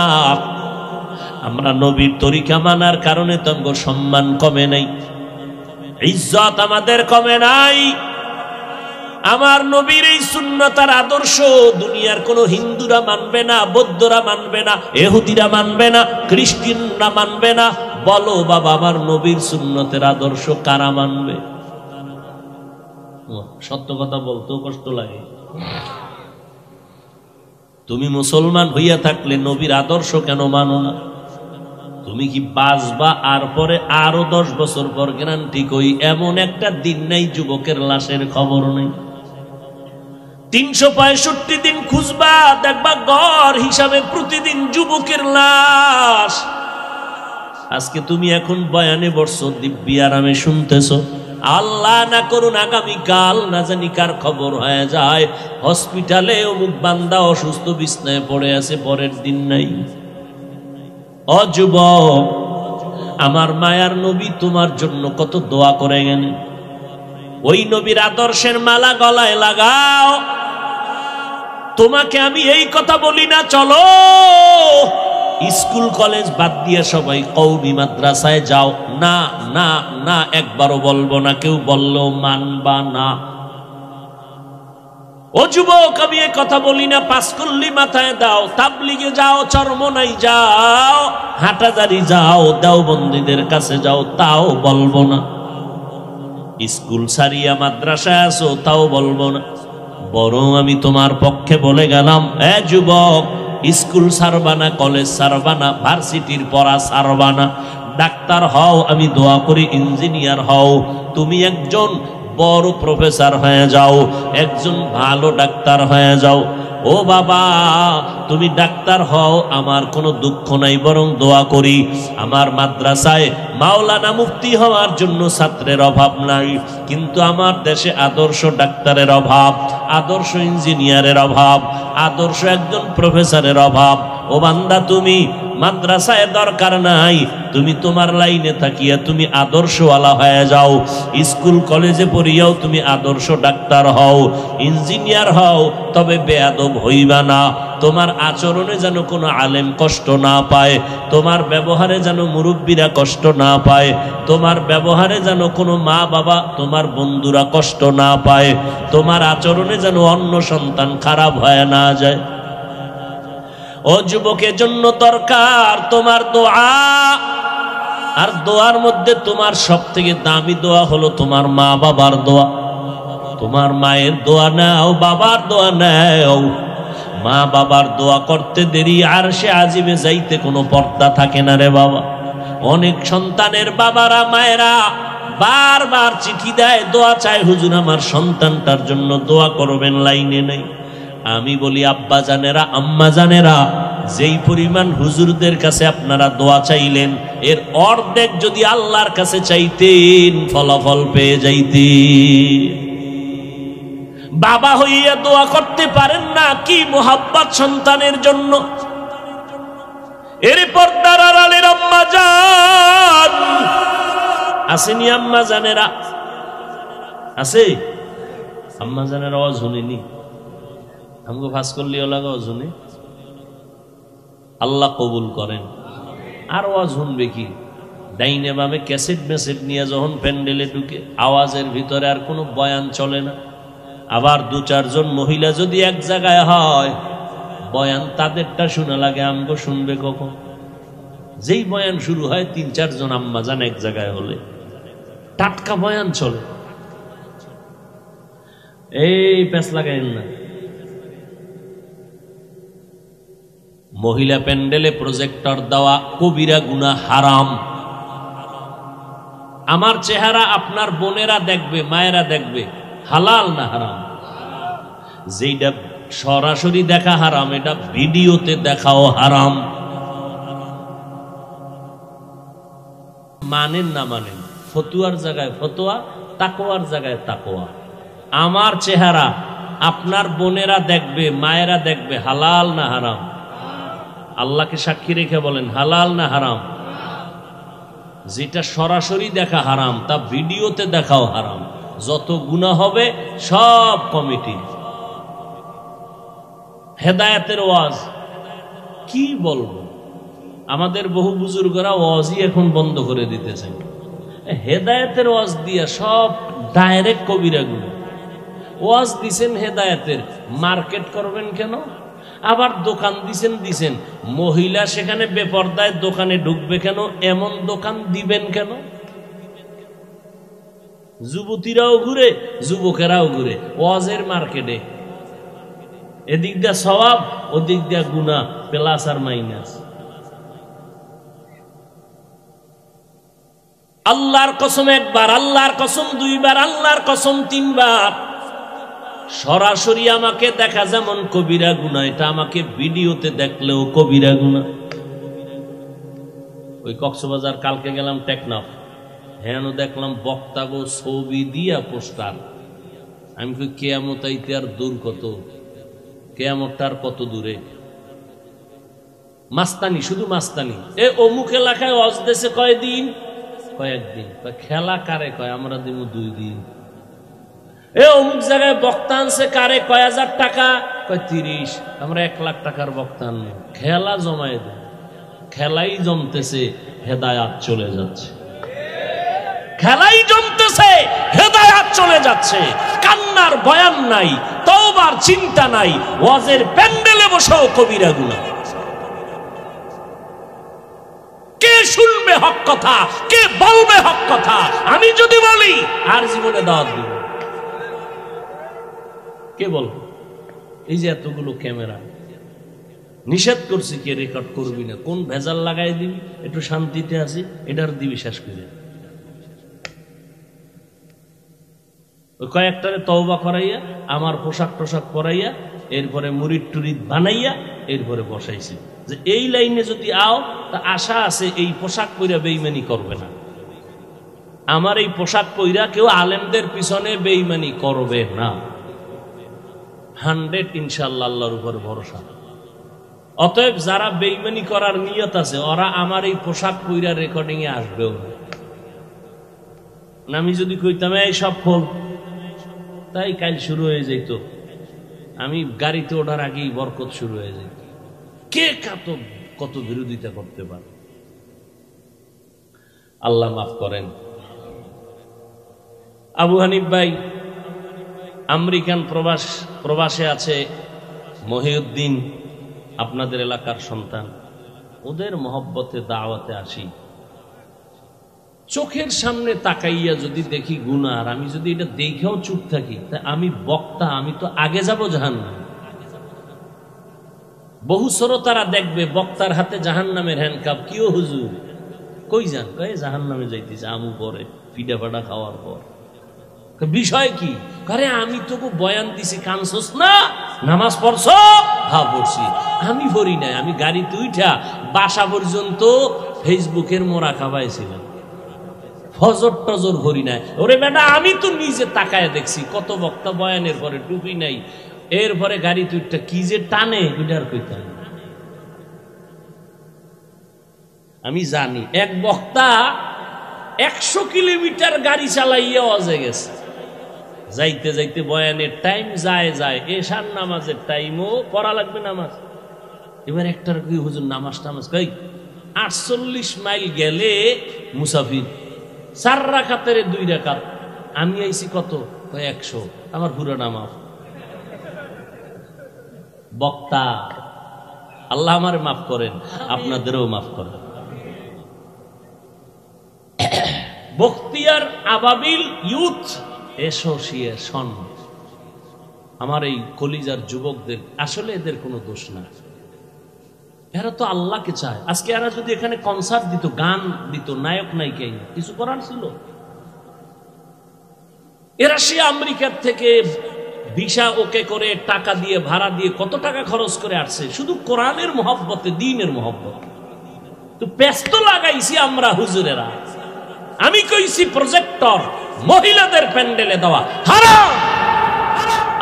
আমরা নবীর তরিকা মানার কারণে তোমার সম্মান কমে নাই, ইজ্জত আমাদের কমে নাই। আমার নবীর এই সুন্নতার আদর্শ দুনিয়ার কোন হিন্দুরা মানবে না, বৌদ্ধরা মানবে না, ইহুদিরা মানবে না, খ্রিস্টানরা মানবে না। বলো বাবা, আমার নবীর সুন্নতের আদর্শ কারা মানবে? সত্য কথা বলতেও কষ্ট লাগে। তুমি মুসলমান হইয়া থাকলে নবীর আদর্শ কেন মানো না? তুমি কি বাঁচবা আর পরে আরো 10 বছর পর গ্যারান্টি কই এমন একটা দিন নাই যুবকের লাশের খবর নেই। 365 দিন খুঁজবা, দেখবা গড় হিসাবে প্রতিদিন যুবকের লাশ। আজকে তুমি এখন বয়ানে বসছো, দিব্যি আরামে শুনতেছো, আল্লাহ না করুন আগামীকাল না জানি কার খবর হয়ে যায় হসপিটালে অমুক বান্দা অসুস্থ বিছনায় পড়ে আছে, পরের দিন নাই। অযুবক, আমার মায়ার নবী তোমার জন্য কত দোয়া করে গেলেন। ওই নবীর আদর্শের মালা গলায় লাগাও। তোমাকে আমি এই কথা বলি না চলো স্কুল কলেজ বাদ দিয়ে সবাই কওমি মাদ্রাসায় যাও। না না না, একবারও বলবো না, কেউ বললেও মানবা না। ও যুবক, আমি এ কথা বলি না, পাঁচকুল্লি মাথায় দাও, তাবলিগে যাও, চরমনাই যাও, হাটাজারি যাও, দেওবন্দীদের কাছে যাও, তাও বলবো না। স্কুল সারিয়া মাদ্রাসায় আসো, তাও বলবো না। বরং আমি তোমার পক্ষে বলে গেলাম, এ যুবক, স্কুল সারবা না, কলেজ সারবা না, ভার্সিটির পড়া সারবা না, ডাক্তার হও, আমি দোয়া করি ইঞ্জিনিয়ার হও, তুমি একজন বড় প্রফেসর হয়ে যাও, একজন ভালো ডাক্তার হয়ে যাও। ও বাবা, তুমি ডাক্তার হও, আমার কোনো দুঃখ নাই, বরং দোয়া করি আমার মাদ্রাসায় মাওলানা মুফতি হওয়ার জন্য ছাত্রের অভাব নাই, কিন্তু আমার দেশে আদর্শ ডাক্তারের অভাব, আদর্শ ইঞ্জিনিয়ারের অভাব, আদর্শ একজন প্রফেসরের অভাব। ও বান্দা, তুমি মাদ্রাসায় দরকার নাই, তুমি তোমার লাইনে থাকিয়া তুমি আদর্শওয়ালা হয়ে যাও। স্কুল কলেজে পড়িয়াও তুমি আদর্শ ডাক্তার হও, ইঞ্জিনিয়ার হও, তবে বেয়াদব হইবা না। তোমার আচরণে যেন কোনো আলেম কষ্ট না পায়, তোমার ব্যবহারে যেন মুরব্বীরা কষ্ট না পায়, তোমার ব্যবহারে যেন কোনো মা বাবা, তোমার বন্ধুরা কষ্ট না পায়, তোমার আচরণে যেন অন্য সন্তান খারাপ হয়ে না যায়। ও যুবকের জন্য দরকার তোমার দোয়া, আর দোয়ার মধ্যে তোমার সব থেকে দামি দোয়া হলো তোমার মা বাবার দোয়া। তোমার মায়ের দোয়া নাও, বাবার দোয়া নাও। মা বাবার দোয়া করতে দেরি আরশে আজিমে যাইতে কোনো পর্দা থাকে না রে বাবা। অনেক সন্তানের বাবারা মায়েরা বারবার চিঠি দেয়, দোয়া চায়, হুজুর আমার সন্তানটার জন্য দোয়া করবেন, লাইনে নেই। আমি বলি আব্বা জানেরা, আম্মা জানেরা, যেই পরিমাণ হুজুরদের কাছে আপনারা দোয়া চাইলেন, এর অর্ধেক যদি আল্লাহর কাছে চাইতেন ফলাফল পেয়ে যাইতেন। বাবা হইয়া দোয়া করতে পারেন না, কি মোহাব্বত সন্তানের জন্য। এর পর্দার আড়ালের আম্মা জান আসেনি, আম্মা জানেরা আছে, আম্মা জানেরা আওয়াজ শুনিনি, আমাকে ভাস করলিও লাগাও শুনি। আল্লাহ কবুল করেন। আর আওয়াজ শুনবে কি? ডাইনে বামে ক্যাসেট মেসেট নিয়ে যখন প্যান্ডেলে ঢুকে, আওয়াজের ভিতরে আর কোনো বয়ান চলে না। আবার দু চারজন মহিলা যদি এক জায়গায় হয়, বয়ান তাদেরটা শোনা লাগে, আমগো শুনবে কখন? যেই বয়ান শুরু হয়, তিন চারজন আম্মা জান এক জায়গায় হলে টাটকা বয়ান চলে। এই প্যাঁচ লাগাইন না। মহিলা প্যান্ডেলে প্রজেক্টর দেওয়া কবিরা গুনাহ, হারাম। আমার চেহারা আপনার বোনেরা দেখবে, মায়েরা দেখবে, হালাল না হারাম? যেটা সরাসরি দেখা হারাম, এটা ভিডিওতে দেখাও হারাম। মানেন না মানেন, ফতুয়ার জায়গায় ফতোয়া, তাকওয়ার জায়গায় তাকওয়া। আমার চেহারা আপনার বোনেরা দেখবে, মায়েরা দেখবে, হালাল না হারাম? আল্লাহকে সাক্ষী রেখে বলেন, হালাল না হারাম? যেটা সরাসরি দেখা হারাম, তা ভিডিওতে দেখাও হারাম। যত গুনাহ হবে সব কমিটি। হেদায়েতের ওয়াজ কি বলবো, আমাদের বহু বুজুর্গরা ওয়াজই এখন বন্ধ করে দিতেছেন। হেদায়েতের ওয়াজ দিয়া সব ডাইরেক্ট কবিরা গুনাহ। ওয়াজ দিছেন হেদায়েতের, মার্কেট করবেন কেন? আবার দোকান দিছেন, মহিলা সেখানে বেপরদায় দোকানে ঢুকবে কেন? এমন দোকান দিবেন কেন? যুবতীরাও ঘুরে, যুবকেরাও ঘুরে ওয়াজের মার্কেটে। এদিক দিয়া সওয়াব, ওদিক দিয়া গুনাহ, প্লাস আর মাইনাস। আল্লাহর কসম একবার, আল্লাহর কসম দুইবার, আল্লাহর কসম তিনবার। সরাসরি আমাকে দেখা যেমন কবিরা গুনাহ, এটা আমাকে ভিডিওতে দেখলেও কবিরা গুনাহ। ওই কক্সবাজার কালকে গেলাম টেকনাফ, হ্যাঁ দেখলাম বক্তা গো ছবি দিয়া পোস্টার। আমি কই কেয়ামত আইতে আর দূর কত, কেয়ামতটা আর কত দূরে। মাস্তানি, শুধু মাস্তানি। এ অমুক এলাকায় ওয়াজ দেশে কয়দিন? কয়েকদিন। খেলা কারে কয়? আমরা দিব 2 দিন। এ অমুক জায়গায় বক্তা আনছে কারে? কয় হাজার টাকা? কয় 30। আমরা 1 লাখ টাকার বক্তা আনলাম, খেলা জমায় দেয়। খেলাই জমতেছে, হেদায়াত চলে যাচ্ছে। খেলাই জমতেছে, হেদায়াত চলে যাচ্ছে। কান্নার বয়ান নাই, তওবার চিন্তা নাই, ওয়াজের প্যান্ডেলে বসেও কবিরা গুনাহ। কে শুনবে হক কথা, কে বলবে হক কথা? আমি যদি বলি আর জীবনে দাওয়াত দিব, কে বলবে? এই যে এতগুলো ক্যামেরা, নিষেধ করছি কে রেকর্ড করবি না, কোন ভেজাল লাগাই দিবি, একটু শান্তিতে আছি, এটার দিবি শেষ করে। কয়েকটারে তওবা করাইয়া, আমার পোশাক টোশাক পরাইয়া, এরপরে মুরিদ টুরিদ বানাইয়া, এরপরে বসাইছি যে এই লাইনে যদি আও তা আশা আছে এই পোশাক পইরা বেঈমানি করবে না। আমার এই পোশাক পইরা কেউ আলেমদের পিছনে বেঈমানি করবে না। 100 ইনশাআল্লাহ, আল্লাহর উপর ভরসা। অতএব যারা বেঈমানি করার নিয়ত আছে, ওরা আমার এই পোশাক পইরা রেকর্ডিং এ আসবেও না। আমি যদি কইতাম এই সব খোল, তাই কাল শুরু হয়ে যেত, আমি গাড়িতে ওঠার আগেই বরকত শুরু হয়ে যেত। কে কত বিরোধিতা করতে পারে? আল্লাহ মাফ করেন। আবু হানিফ ভাই আমেরিকান প্রবাসে আছে, মহিউদ্দিন আপনাদের এলাকার সন্তান, ওদের মহব্বতে দাওয়াতে আসি, চোখের সামনে তাকাইয়া যদি দেখি গুনাহ, আর আমি যদি এটা দেখেও চুপ থাকি, তা আমি বক্তা, আমি তো আগে যাব জাহান্নামে। বহু শ্রোতারা দেখবে বক্তার হাতে জাহান্নামের হ্যান্ডকাপ, কিও হুজুর কই যান? কয়ে জাহান্নামে যাইতেছে আমু পরে, পিঠা পাটা খাওয়ার পর। বিষয় কি? আরে আমি তোকে বয়ান দিছি, কানছস না? নামাজ পড়ছ? হ্যাঁ পড়ছি। আমি পড়ি নাই, আমি গাড়িতে উঠা বাসা পর্যন্ত ফেসবুকের মোরা খাবাইছিলাম, ফজর টজর ভরি নাই। ওরে বেটা, আমি তো নিজে তাকায় দেখছি কত বক্তা বয়ানের পরে টুপি নাই, এরপরে গাড়ি তুইটা কি যে টানে, ওইটার কইতাম। আমি জানি এক বক্তা 100 কিলোমিটার গাড়ি চালাইয়া অজে গেছে, যাইতে যাইতে বয়ানের টাইম যায়, এশার নামাজের টাইমও পড়া লাগবে নামাজ। এবার একটার কি হুজুর নামাজ টামাজ কই 48 মাইল গেলে মুসাফির 4 রাকাতের 2 রাকাত, আমি আইছি কত? 100, আমার পুরো নামাজ। বক্তা, আল্লাহ আমারে মাফ করেন, আপনাদেরও মাফ করেন। বখতিয়ার আবাবিল ইউথ অ্যাসোসিয়েশন, আমার এই কলিজার যুবকদের, আসলে এদের কোনো দোষ না, এরা তো আল্লাহকে চায়। আজকে এরা যদি এখানে কনসার্ট দিত, গান দিত, নায়ক নায়িকা কিছু করার ছিল? এরা সে আমেরিকার থেকে ভিসা ওকে করে, টাকা দিয়ে, ভাড়া দিয়ে, কত টাকা খরচ করে আসছে শুধু কোরআনের মহব্বতে, দ্বীনের মহব্বতে। তো ব্যস্ত লাগাইছি আমরা হুজুরেরা। আমি কইছি প্রজেক্টর মহিলাদের প্যান্ডেলে দেওয়া হারাম।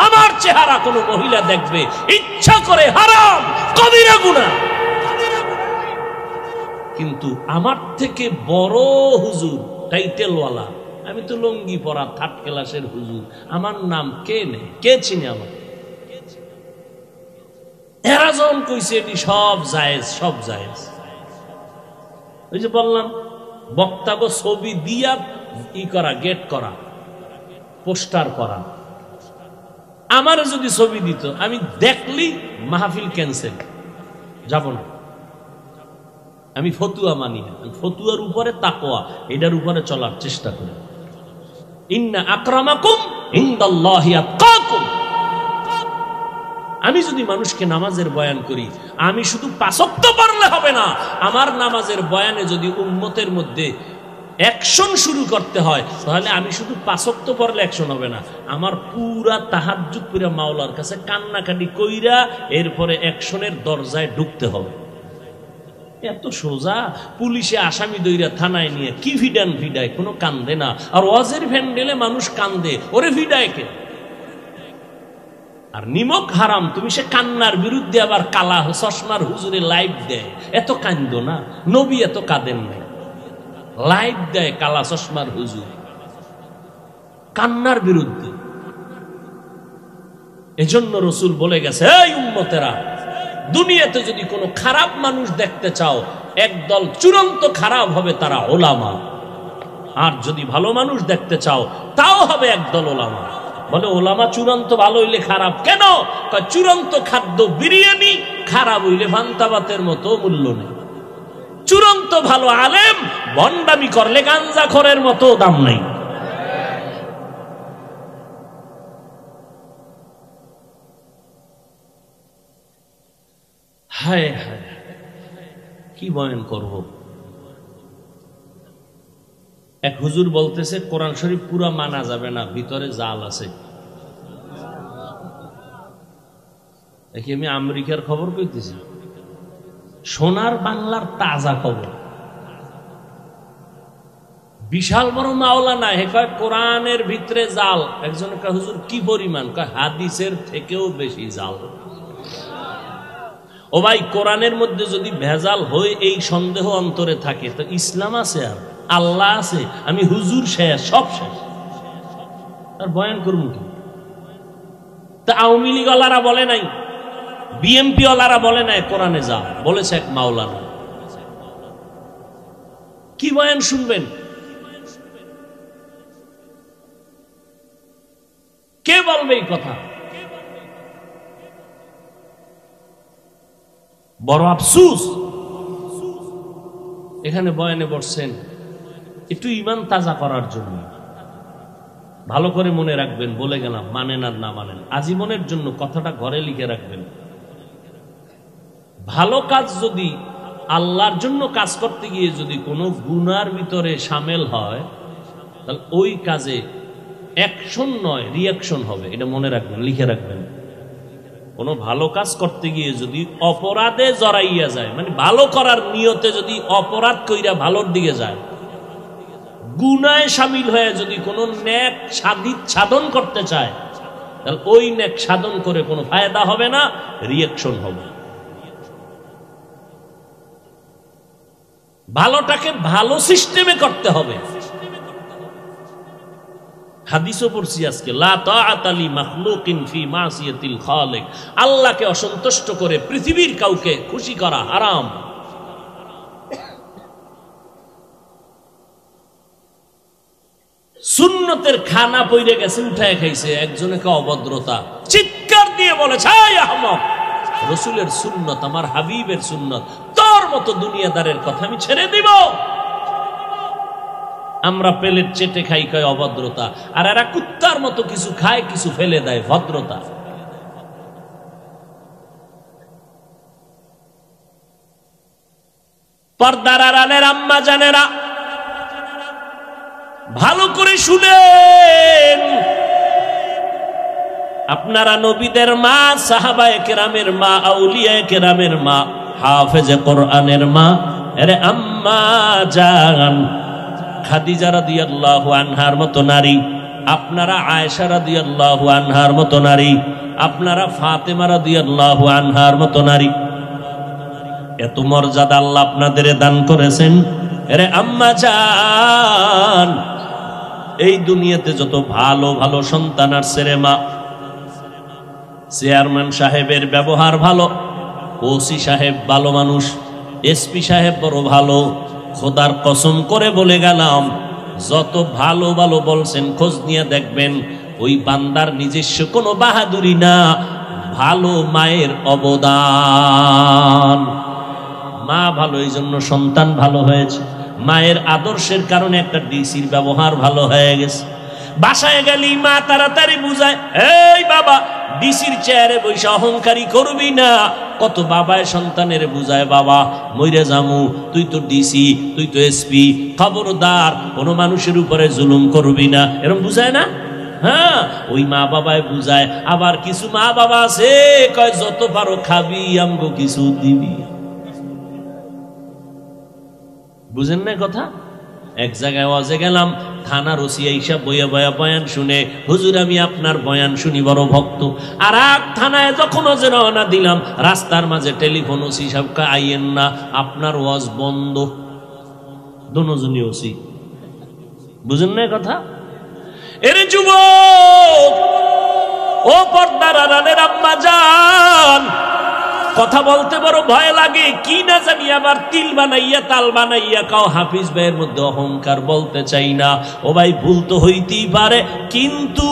আমার চেহারা কোন মহিলা দেখবে ইচ্ছা করে, হারাম, কবিরা গুনাহ। কিন্তু আমার থেকে বড় হুজুর, টাইটেলওয়ালা, আমি তো লঙ্গি পরা 3rd ক্লাসের হুজুর, আমার নাম কে নেই, কে চিনে আমার? এরা যখন কইছে এটি সব জায়েজ, সব জায়েজ। ওই যে বললাম, বক্তাগো ছবি দিয়া করা, গেট করা, পোস্টার করা। আমার যদি ছবি দিত, আমি দেখলি মাহফিল ক্যান্সেল, যাব না। আমি ফতুয়া মানি না, ফতুয়ার উপরে তাকওয়া, এটার উপরে চলার চেষ্টা করি। ইন্না আকরামাকুম ইনদাল্লাহি আতকাকুম। আমি যদি মানুষকে নামাজের বয়ান করি, আমি শুধু 5 ওয়াক্ত পড়লে হবে না, আমার নামাজের বয়ানে যদি উম্মতের মধ্যে অ্যাকশন শুরু করতে হয়, তাহলে আমি শুধু 5 ওয়াক্ত পড়লে অ্যাকশন হবে না, আমার পুরা তাহাজ্জুদ পুরা মাওলার কাছে কান্নাকাটি কইরা এরপরে অ্যাকশনের দরজায় ঢুকতে হবে। এত সোজা। পুলিশে আসামি দইরা থানায় নিয়ে কি ভিডায়, কোনো কান্দে না। আর ওয়াজের ভ্যান্ডেলে মানুষ কান্দে, ওরে ভিডায় কে? আর নিমক হারাম, তুমি সে কান্নার বিরুদ্ধে আবার কালা চশমার হুজুরে লাইভ দেয়, এত কান্দ না। নবী এত কাঁদেন নাই, লাইভ দেয় কালা চশমার হুজুর কান্নার বিরুদ্ধে। এজন্য রসুল বলে গেছে, এই উম্মতেরা, দুনিয়াতে যদি কোনো খারাপ মানুষ দেখতে চাও, একদল চূড়ান্ত খারাপ হবে, তারা ওলামা। আর যদি ভালো মানুষ দেখতে চাও তাও হবে একদল ওলামা। বলে ওলামা চূড়ান্ত ভালো হইলে খারাপ কেন? চূড়ান্ত খাদ্য বিরিয়ানি, খারাপ হইলে ভান্তাবাতের মতো মূল্য নেই। চূড়ান্ত ভালো আলেম ভণ্ডামি করলে গাঞ্জাখোরের মতো দাম নেই। হায় হায়, কি বয়ান করব। এক হুজুর বলতেছে কোরআন শরীফ পুরা মানা যাবে না, ভিতরে জাল আছে। দেখি আমি আমেরিকার খবর কইতেছি, সোনার বাংলার তাজা খবর। বিশাল বড় মাওলানা, হে কয় কোরআনের ভিতরে জাল। একজন কয় হুজুর কি পরিমাণ? কয় হাদিসের থেকেও বেশি জাল। ও ভাই, কোরআনের মধ্যে যদি ভেজাল হয় এই সন্দেহ অন্তরে থাকে তো ইসলাম আছে আর আল্লাহ আছে? আমি হুজুর শেষ, সব শেষ, আর বয়ান করুন কি? তা আওয়ামী লীগ ওয়ালারা বলে নাই, বিএমপি ওয়ালারা বলে নাই কোরআনে যা বলেছে এক মাওলানা। কি বয়ান শুনবেন? কে বলবে এই কথা? বড় আফসুস, এখানে বয়ানে বসছেন একটু ইমান তাজা করার জন্য। ভালো করে মনে রাখবেন, বলে গেলাম, মানেন আর না মানেন, আজীবনের জন্য কথাটা ঘরে লিখে রাখবেন। ভালো কাজ যদি আল্লাহর জন্য কাজ করতে গিয়ে যদি কোনো গুনার ভিতরে সামিল হয়, তাহলে ওই কাজে অ্যাকশন নয় রিয়াকশন হবে। এটা মনে রাখবেন, লিখে রাখবেন। কোনো ভালো কাজ করতে গিয়ে যদি অপরাধে জড়াইয়া যায়, মানে ভালো করার নিয়তে যদি অপরাধ কইরা ভালোর দিকে যায়, গুনায় সামিল হয়ে যদি কোনো নেক সাধন করতে চায়, তাহলে ওই নেক সাধন করে কোনো ফায়দা হবে না, রিয়াকশন হবে। ভালোটাকে ভালো সিস্টেমে করতে হবে। হাদিসও পড়ছি আজকে, লা তাআতা লি মাখলুকিন ফি মাসিয়াতিল খালিক। আল্লাহকে অসন্তুষ্ট করে পৃথিবীর কাউকে খুশি করা হারাম। সুন্নতের খানা পইরে গেছে, উঠায় খাইছে, একজনকে অভদ্রতা, চিৎকার দিয়ে বলেছে, আয় আহমক, রাসূলের সুন্নত, আমার হাবিবের সুন্নত, তোর মতো দুনিয়াদারের কথা আমি ছেড়ে দিব? আমরা প্লেট চেটে খাই, কয় অভদ্রতা, আর এরা কুত্তার মতো কিছু খায়, কিছু ফেলে দেয়, ভদ্রতা। পর্দার আড়ালের আম্মা জানেরা ভালো করে শুনেন, আপনারা নবীদের মা, সাহাবায়ে কেরামের মা, আউলিয়ায়ে কেরামের মা, হাফেজে কোরআনের মা, আরে আম্মা জান খাদিজা রাদিয়াল্লাহু আনহার মতো নারী, আপনারা আয়েশা রাদিয়াল্লাহু আনহার মতো নারী, আপনারা ফাতেমা রাদিয়াল্লাহু আনহার মতো নারী। এত মর্যাদা আল্লাহ আপনাদের দান করেছেন। আরে আম্মা জান, এই দুনিয়াতে যত ভালো ভালো সন্তান আসছে রে মা, চেয়ারম্যান সাহেবের ব্যবহার ভালো, ওসি সাহেব ভালো মানুষ, এসপি সাহেব বড় ভালো, খোদার কসম করে বলে গেলাম, যত ভালো ভালো বলছেন খোঁজ নিয়ে দেখবেন ওই বান্দার নিজস্ব কোনো বাহাদুরি না, ভালো মায়ের অবদান। মা ভালো, এই জন্য সন্তান ভালো হয়েছে। মায়ের আদর্শের কারণে একটা ডিসির ব্যবহার ভালো হয়ে গেছে। বাসায় গেলি মা তাড়াতাড়ি বুঝায়, এই বাবা, ডিসির চেয়ারে বসে অহংকারী করবি না। কত বাবায় সন্তানের বুঝায়, বাবা মইরে জামু, তুই তো ডিসি, তুই তো এসপি, খবরদার কোনো মানুষের উপরে জুলুম করবি না, এরকম বুঝায় না? হ্যাঁ, ওই মা বাবায় বুঝায়। আবার কিছু মা বাবা আছে কয়, যত পারো খাবি, আমগো কিছু দিবি। বুঝেন না কথা? এক জায়গায় ওয়াজে গেলাম, থানার ওসি আইসা বইয়া বয়া বয়ান শুনে, হুজুর আমি আপনার বয়ান শুনি বড় ভক্ত। আর এক থানায় যখন ওজে রওনা দিলাম, রাস্তার মাঝে টেলিফোন, ওসি সাহেবকে আইয়েন না, আপনার ওয়াজ বন্ধ। দোনোজনই ওসি। বুঝেন না কথা? এরে যুবক, ও পর্দার আড়ালের আম্মা জান, কথা বলতে বড় ভয় লাগে, কি না জানি আবার তিল বানাইয়া তাল বানাইয়া কাও হাফিজ ভাইয়ের মধ্যে অহংকার বলতে চাই না। ও ভাই, ভুল তো হইতেই পারে, কিন্তু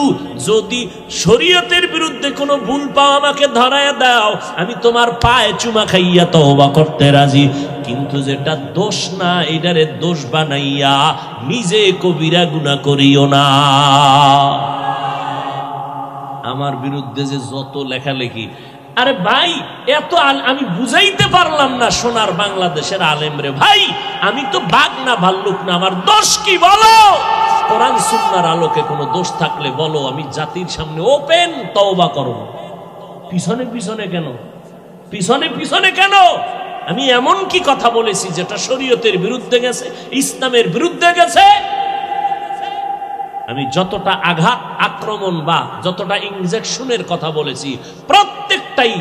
যদি শরীয়তের বিরুদ্ধে কোনো ভুল পাও আমাকে ধরায় দাও, আমি তোমার পায়ে চুমা খাইয়া তওবা করতে রাজি। কিন্তু যেটা দোষ না, এটারে দোষ বানাইয়া নিজে কবিরা গুনাহ করিও না। আমার বিরুদ্ধে যে যত লেখালেখি, আরে ভাই এত আমি বুঝাইতে পারলাম না সোনার বাংলাদেশের আলেম রে ভাই, আমি তো বাঘ না ভাল্লুক না, আমার দোষ কি বলো? কোরআন সুন্নাহর আলোকে কোনো দোষ থাকলে বলো, আমি জাতির সামনে ওপেন তওবা করব। পিছনে পিছনে কেন, পিছনে পিছনে কেন? আমি এমন কি কথা বলেছি যেটা শরীয়তের বিরুদ্ধে গেছে, ইসলামের বিরুদ্ধে গেছে? আমি যতটা আঘাত আক্রমণ বা যতটা ইনজেকশনের কথা বলেছি, প্রত্যেকটাই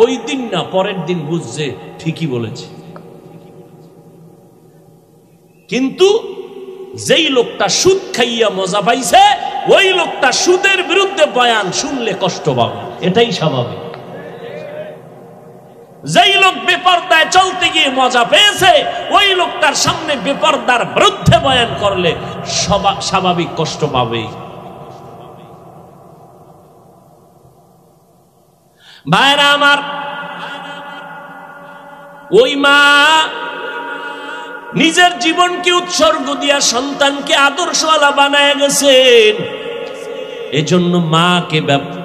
ওই দিন না পরের দিন বুঝছে ঠিকই বলেছি। কিন্তু যেই লোকটা সুদ খাইয়া মজা পাইছে, ওই লোকটা সুদের বিরুদ্ধে বয়ান শুনলে কষ্ট পাবে, এটাই স্বাভাবিক। যেই লোক বেপরদায় চলতে গিয়ে মজা পেয়েছে, ওই লোকটার সামনে বেপরদার বিরুদ্ধে বয়ান করলে স্বাভাবিক কষ্ট পাবে। ভাইরা আমার, ওই মা নিজের জীবনকে উৎসর্গ দিয়া সন্তানকে আদর্শওয়ালা বানায় গেছেন। এজন্য মাকে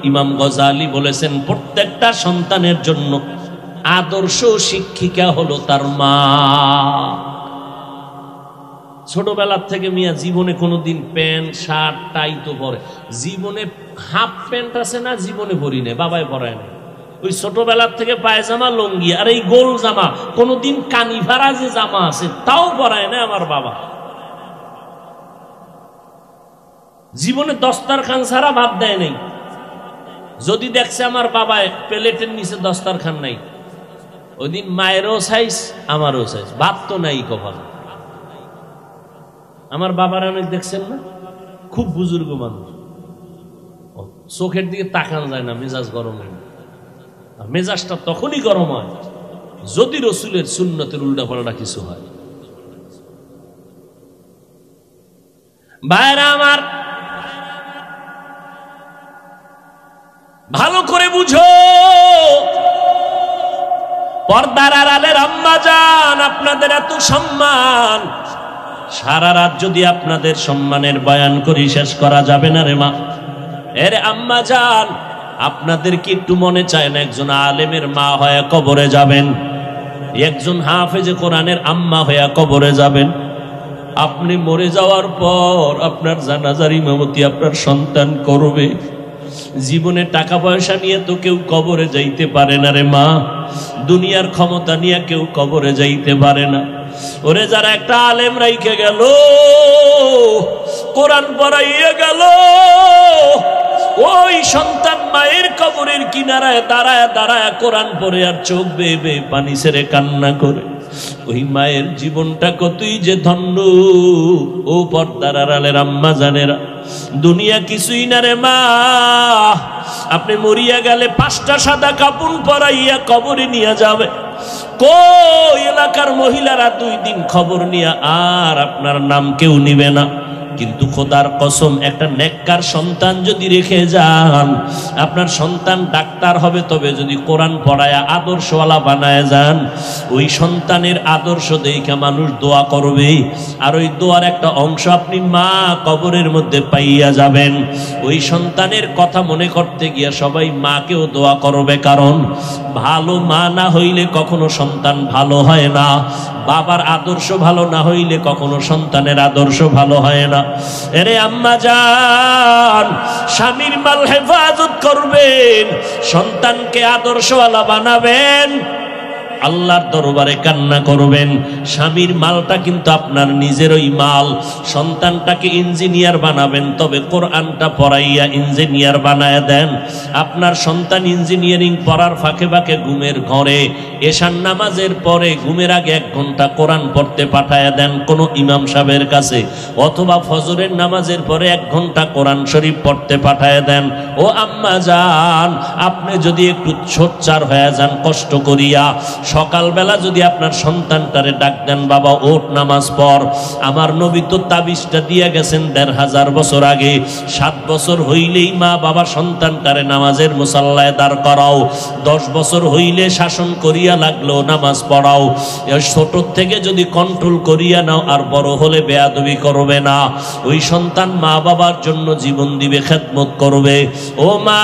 ইমাম গজালি বলেছেন, প্রত্যেকটা সন্তানের জন্য আদর্শ শিক্ষিকা হলো তার মা। ছোটবেলার থেকে মিয়া জীবনে কোনোদিন প্যান্ট শার্ট টাই তো পরে, জীবনে হাফ প্যান্ট আছে না জীবনে পরি না, বাবাই পরায় না। ওই ছোটবেলার থেকে পায়জামা লঙ্গি আর এই গোল জামা, কোনোদিন কানি ভাড়া যে জামা আছে তাও পরায় না আমার বাবা। জীবনে দস্তারখান ছাড়া ভাত দেয় নাই। যদি দেখছে আমার বাবায় প্লেটের নিচে দস্তারখান নাই, ওই দিন মায়েরও সাইজ আমারও সাইজ, ভাত তো নাই কপাল। আমার বাবার অনেক দেখছেন না, খুব বুজুর্গ মানুষ, চোখের দিকে তাকানো যায় না, মেজাজ গরম হয়। মেজাজটা তখনই গরম হয় যদি রসুলের সুন্নতের উল্টাপাল্টা কিছু হয়। ভাইরা আমার, ভালো করে বুঝো, পর্দার আড়ালের আম্মা জান, আপনাদের এত সম্মান, সারা রাত যদি আপনাদের সম্মানের বয়ান করি শেষ করা যাবে না রে মা। এর আম্মা জান, আপনাদের কি একটু মনে চায় না একজন আলেমের মা হয়ে কবরে যাবেন, একজন হাফেজে কোরআনের আম্মা হয়ে কবরে যাবেন? আপনি মরে যাওয়ার পর আপনার জানাজার ইমামতি আপনার সন্তান করবে। জীবনে টাকা পয়সা নিয়ে তো কেউ কবরে যাইতে পারে না রে মা, দুনিয়ার ক্ষমতা নিয়ে কেউ কবরে যাইতে পারে না। ওরে যারা একটা আলেম রাইখে গেল, কোরআন পড়াইয়া গেল, ওই সন্তান মায়ের কবরের কিনারায় দাঁড়ায় দাঁড়ায় কোরআন পড়ে আর চোখ বেয়ে বেয়ে পানি ছেড়ে কান্না করে, ওই মায়ের জীবনটা কতই যে ধন্য। ও পর্দার আড়ালের আম্মা জানেরা, দুনিয়া কিছুই না রে মা। আপনি মরিয়া গেলে 5টা সাদা কাপড় পরাইয়া কবরে নিয়ে যাবে, কই এলাকার মহিলারা 2 দিন খবর নিয়ে আর আপনার নাম কেউ নিবে না। কিন্তু খোদার কসম, একটা নেককার সন্তান যদি রেখে যান, আপনার সন্তান ডাক্তার হবে, তবে যদি কোরআন পড়ায় আদর্শওয়ালা বানায় যান, ওই সন্তানের আদর্শ দেখে মানুষ দোয়া করবে, আর ওই দোয়ার একটা অংশ আপনি মা কবরের মধ্যে পাইয়া যাবেন। ওই সন্তানের কথা মনে করতে গিয়া সবাই মাকেও দোয়া করবে, কারণ ভালো মা না হইলে কখনো সন্তান ভালো হয় না, বাবার আদর্শ ভালো না হইলে কখনো সন্তানের আদর্শ ভালো হয় না। এরে আম্মা জান, স্বামীর মাল হেফাজত করবেন, সন্তানকে আদর্শওয়ালা বানাবেন। আল্লাহর দরবারে কান্না করবেন। স্বামীর মালটা কিন্তু আপনার নিজেরই মাল। সন্তানটাকে ইঞ্জিনিয়ার বানাবেন, তবে কোরআনটা পড়াইয়া ইঞ্জিনিয়ার বানায় দেন। আপনার সন্তান ইঞ্জিনিয়ারিং পড়ার ফাঁকে ফাঁকে ঘুমের ঘরে এশার নামাজের পরে ঘুমের আগে 1 ঘন্টা কোরআন পড়তে পাঠায় দেন কোনো ইমাম সাহেবের কাছে, অথবা ফজরের নামাজের পরে 1 ঘন্টা কোরআন শরীফ পড়তে পাঠায় দেন। ও আম্মা জান, আপনি যদি একটু সোচ্চার হয়ে যান কষ্ট করিয়া, সকালবেলা যদি আপনার সন্তানটারে ডাক দেন, বাবা ওঠ নামাজ পড়। আমার নবী তো তাবিজটা দিয়ে গেছেন 1500 বছর আগে। 7 বছর হইলেই মা বাবা সন্তানটারে নামাজের মুসাল্লায় দাঁড় করাও, 10 বছর হইলে শাসন করিয়া লাগলো নামাজ পড়াও। ছোট থেকে যদি কন্ট্রোল করিয়া নাও, আর বড় হলে বেয়াদবি করবে না। ওই সন্তান মা বাবার জন্য জীবন দিবে, খেদমত করবে। ও মা,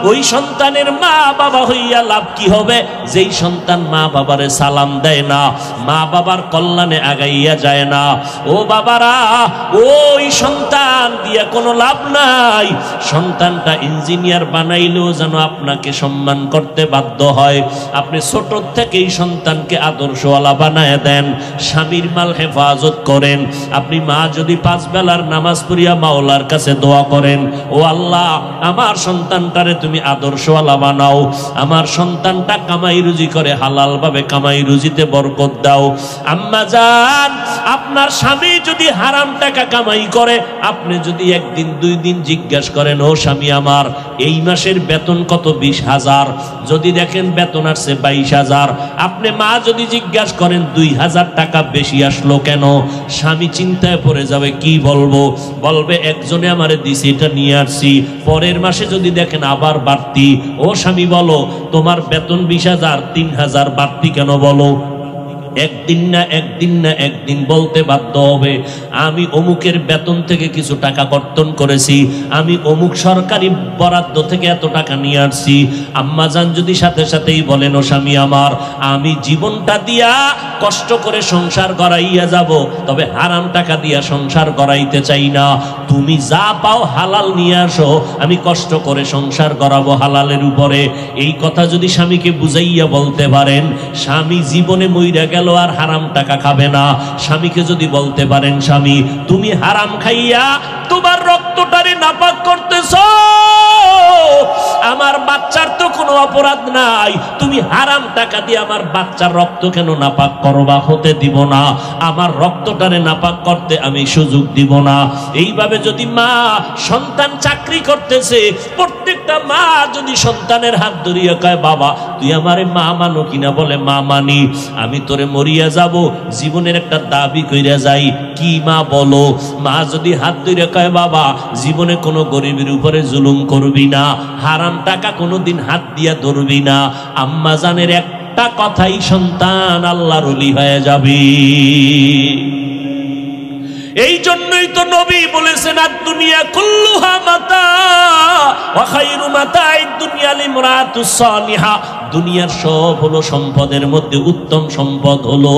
ওই সন্তানের মা বাবা হইয়া লাভ কি হবে? যেই সন্তান মা বাবারে সালাম দেয় না, মা বাবার কল্যাণে আগাইয়া যায় না, ও বাবারা, ওই সন্তান দিয়া কোনো লাভ নাই। সন্তানটা ইঞ্জিনিয়ার বানাইলেও যেন আপনাকে সম্মান করতে বাধ্য হয়। আপনি ছোট থেকেই সন্তানকে আদর্শওয়ালা বানায় দেন, স্বামীর মাল হেফাজত করেন। আপনি মা যদি 5 বেলার নামাজ পড়িয়া মাওলার কাছে দোয়া করেন, ও আল্লাহ আমার সন্তানটারে তুমি আদর্শওয়ালা বানাও, আমার সন্তানটা কামাই রুজি করে হালাল ভাবে কামাই রুজিতে বরকত দাও। আম্মা জান, আপনার স্বামী যদি হারাম টাকা কামাই করে, আপনি যদি 1 দিন 2 দিন জিজ্ঞাসা করেন, ও স্বামী আমার এই মাসের বেতন কত? 20,000। যদি দেখেন বেতন আসছে 22,000, আপনি মা যদি জিজ্ঞাসা করেন 2,000 টাকা বেশি আসলো কেন, স্বামী চিন্তায় পড়ে যাবে। কি বলবো? বলবে একজনে আমারে দিছে, এটা নিয়ে আসছি। পরের মাসে যদি দেখেন আবার বাড়তি, ও স্বামী বলো তোমার বেতন 20,000, 3,000 বাড়তি কেন বলো? একদিন না একদিন বলতে বাধ্য হবে, আমি অমুকের বেতন থেকে কিছু টাকা কর্তন করেছি, আমি অমুক সরকারি বরাদ্দ থেকে এত টাকা নিয়ে আসছি। আম্মা জান যদি সাথে সাথেই বলেন, ও স্বামী আমার, আমি জীবনটা দিয়া কষ্ট করে সংসার গড়াইয়া যাব, তবে হারাম টাকা দিয়া সংসার গড়াইতে চাই না। তুমি যা পাও হালাল নিয়ে আসো, আমি কষ্ট করে সংসার গড়াবো হালালের উপরে। এই কথা যদি স্বামীকে বুঝাইয়া বলতে পারেন, স্বামী জীবনে মইরা গেল আর হারাম টাকা খাবে না। স্বামীকে যদি বলতে পারেন, স্বামী তুমি হারাম খাইয়া তোমার রক্তটারে নাপাক করতেছো, আমার বাচ্চার তো কোনো অপরাধ নাই, তুমি হারাম টাকা দিয়ে আমার বাচ্চার রক্ত কেন নাপাক করবা? হতে দিব না, আমার রক্তটারে নাপাক করতে আমি সুযোগ দিব না। এইভাবে যদি মা, সন্তান চাকরি করতেছে, প্রত্যেকটা মা যদি সন্তানের হাত ধরিয়া কয়, বাবা তুই আমারে মা মানো কিনা? বলে মা মানি। আমি তোরে মরিয়া যাব, জীবনের একটা দাবি কইরা যাই। কি মা বলো? মা যদি হাত ধরে কয়, বাবা জীবনে কোনো গরিবের উপরে জুলুম করবি না, হারাম টাকা কোনোদিন হাত দিয়া ধরবি না, আম্মা জানের একটা কথাই সন্তান আল্লাহর ওলি হয়ে যাবে। এই জন্যই তো নবী বলেছেন, আদ-দুনিয়া কুল্লুহা মাতা ওয়া খায়রু মাতা'id দুনিয়া লিমরাতুস সালিহা। দুনিয়ার সব হলো সম্পদের মধ্যে উত্তম সম্পদ হলো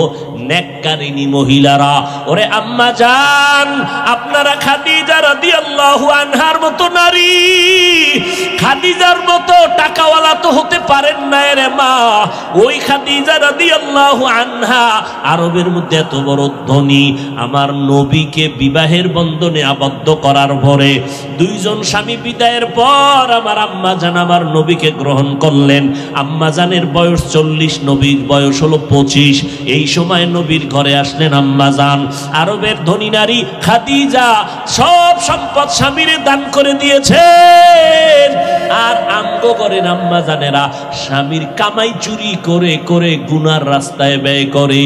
নেককারিনী মহিলারা। ওরে আম্মা জান, আপনারা খাদিজা রাদিয়াল্লাহু আনহার মতো নারী, খাদিজার মতো টাকাওয়ালা তো হতে পারেন না রে মা। ওই খাদিজা রাদিয়াল্লাহু আনহা আরবের মধ্যে এত বড় ধনী, আমার নবীকে বিবাহের বন্ধনে আবদ্ধ করার পরে 2 জন স্বামী বিদায়ের পর আমার আম্মা জান আমার নবীকে গ্রহণ করলেন। আম্মা জানের বয়স 40, নবীর বয়স হলো 25। এই সময় নবীর ঘরে আসলেন আম্মা জান। আরবের ধনী নারী খাদিজা সব সম্পদ স্বামীরে দান করে দিয়েছেন, আর আমগো করেন আম্মা জানেরা স্বামীর কামাই চুরি করে করে গুনার রাস্তায় ব্যয় করে।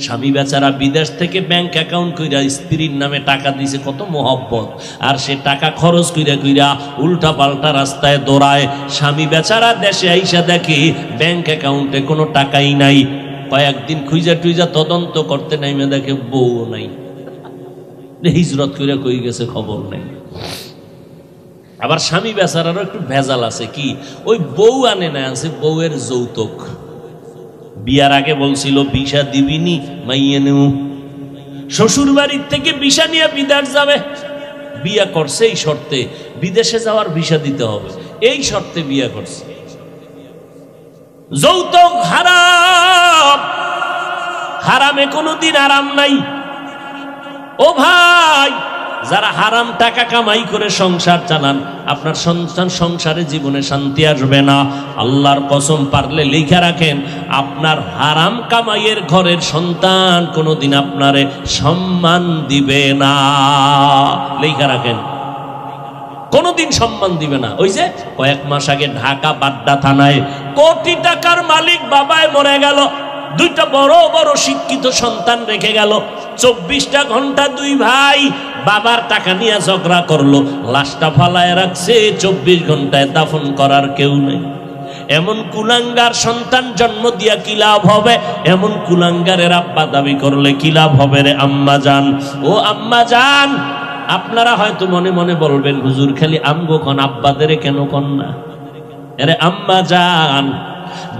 স্বামী বেচারা বিদেশ থেকে ব্যাংক অ্যাকাউন্ট কইরা স্ত্রীর নামে টাকা দিছে, কত মোহব্বত, আর সে টাকা খরচ কইরা কইরা উল্টা পাল্টা রাস্তায় দৌড়ায়। স্বামী বেচারা দেশে আইসা দেখে ব্যাংক অ্যাকাউন্টে কোনো টাকাই নাই। কয়েকদিন খুঁজা টুইজা তদন্ত করতে নাইমে দেখে বউ নাই, হিজরত কইরা কই গেছে খবর নেই। আবার স্বামী বেচারারও একটু ভেজাল আছে, কি ওই বউ আনে না, আছে বউয়ের যৌতুক। বিয়ার আগে বলছিল ভিসা দিবিনি, মাইয়ে নেউ। শ্বশুর বাড়ির থেকে ভিসা নিয়ে বিদেশ যাবে, বিয়া করছে এই শর্তে, বিদেশে যাওয়ার ভিসা দিতে হবে, এই শর্তে বিয়া করছে। যৌতুক হারাম, হারামে কোনোদিন আরাম নাই। ও ভাই, যারা হারাম টাকা কামাই করে সংসার চালান, আপনার সন্তান সংসারে জীবনে শান্তি আসবে না। আল্লাহর কসম, পারলে লিখে রাখেন, আপনার হারাম কামাইয়ের ঘরের সন্তান কোনোদিন আপনারে সম্মান দিবে না। লিখে রাখেন, কোনোদিন সম্মান দিবে না। ওই যে কয়েক মাস আগে ঢাকা বাড্ডা থানায় কোটি টাকার মালিক বাবায় মরে গেল, দুইটা বড় বড় শিক্ষিত সন্তান রেখে গেল। 24টা ঘন্টা দুই ভাই বাবার টাকা নিয়ে ঝগড়া করলো, লাশটা ফালায় রাখছে। 24 ঘন্টায় দাফন করার কেউ নেই। এমন কুলাঙ্গার সন্তান জন্ম দিয়া কি লাভ হবে? এমন কুলাঙ্গারের আব্বা দাবি করলে কি লাভ হবে রে আম্মা জান? ও আম্মা জান, আপনারা হয়তো মনে মনে বলবেন, হুজুর খালি আমগো কোন, আব্বাদের কেন কন না? আরে আম্মা জান,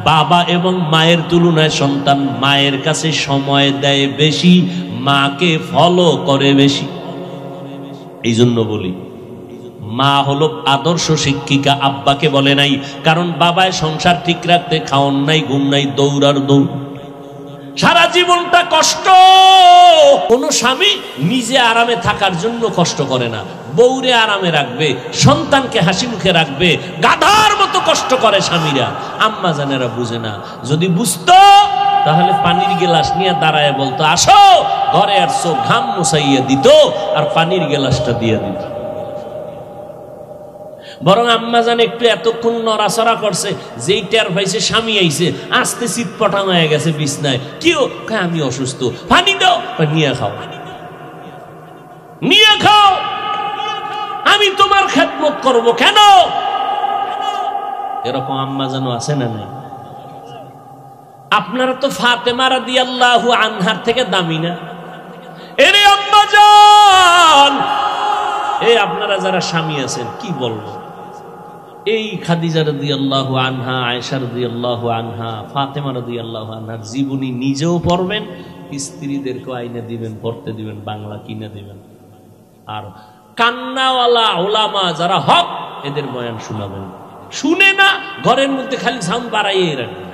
বাবা এবং মায়ের তুলনায় সন্তান মায়ের কাছে সময় দেয় বেশি, মাকে ফলো করে বেশি। এই জন্য বলি, মা হলো আদর্শ শিক্ষিকা, আব্বাকে বলে নাই। কারণ বাবায় সংসার ঠিক রাখতে খাওন নাই, ঘুম নাই, দৌড়ার দৌড়, সারা জীবনটা কষ্ট। কোন স্বামী নিজে আরামে থাকার জন্য কষ্ট করে না, বউরে আরামে রাখবে, সন্তানকে হাসি মুখে রাখবে, গাধার মতো কষ্ট করে স্বামীরা। আম্মা জানেরা বুঝে না। যদি বুঝতো তাহলে পানির গ্লাস নিয়ে দাঁড়ায় বলতো, আসো ঘরে আসছো, ঘাম মুছাইয়া দিত আর পানির গ্লাসটা দিয়ে দিত। বরং আম্মা জান একটু এতক্ষণ নড়াচড়া করছে, যেই টের পাইছে স্বামী আইছে, আস্তে চিৎপটা হয়ে গেছে বিছনায়। কেউ আমি অসুস্থ, পানি দাও, নিয়ে খাও, নিয়ে খাও, আমি তোমার খেদমত করব কেন? এরকম আম্মা জানো আছে না নাই? আপনারা তো ফাতেমা রাদিয়াল্লাহু আনহার থেকে দামি না? এরে আম্মা জান, এই আপনারা যারা স্বামী আছেন কি বলবো, এই খাদিজা রাদিয়াল্লাহু আনহা, আয়েশা রাদিয়াল্লাহু আনহা, ফাতেমা রাদিয়াল্লাহু আনহার জীবনী নিজেও পড়বেন, স্ত্রীদেরকে আইনে দিবেন, পড়তে দিবেন, বাংলা কিনে দিবেন। আর কান্নাওয়ালা ওলামা যারা হক, এদের বয়ান শোনাবেন। শুনে না, ঘরের মধ্যে খালি সাউন্ড বাড়াইয়ে রাখবেন,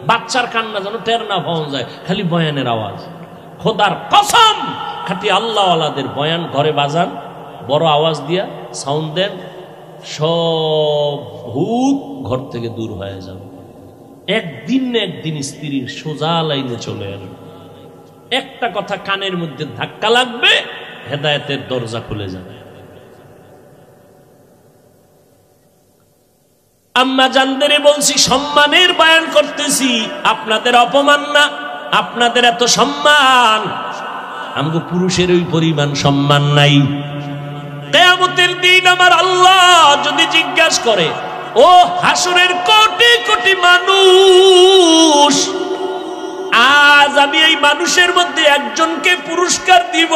বাচ্চার কান্না যেন টের না পাওয়া যায়, খালি বয়ানের আওয়াজ। খোদার কসম, খাঁটি আল্লাহওয়ালাদের বয়ান ঘরে বাজান, বড় আওয়াজ দিয়া সাউন্ড দেন, সব ভূত ঘর থেকে দূর হয়ে যাবে। একদিন না একদিন স্ত্রীর সোজা লাইনে চলে আসবে। একটা কথা কানের মধ্যে ধাক্কা লাগবে, হেদায়েতের দরজা খুলে যাবে। আম্মা জানদেরে বলছি, সম্মানের বয়ান করতেছি, আপনাদের অপমান না। আপনাদের এত সম্মান, আমগো পুরুষের ওই পরিমাণ সম্মান নাই। কিয়ামতের দিন আমার আল্লাহ যদি জিজ্ঞাসা করে, ও হাসরের কোটি কোটি মানুষ, আজ আমি এই মানুষের মধ্যে একজনকে পুরস্কার দিব,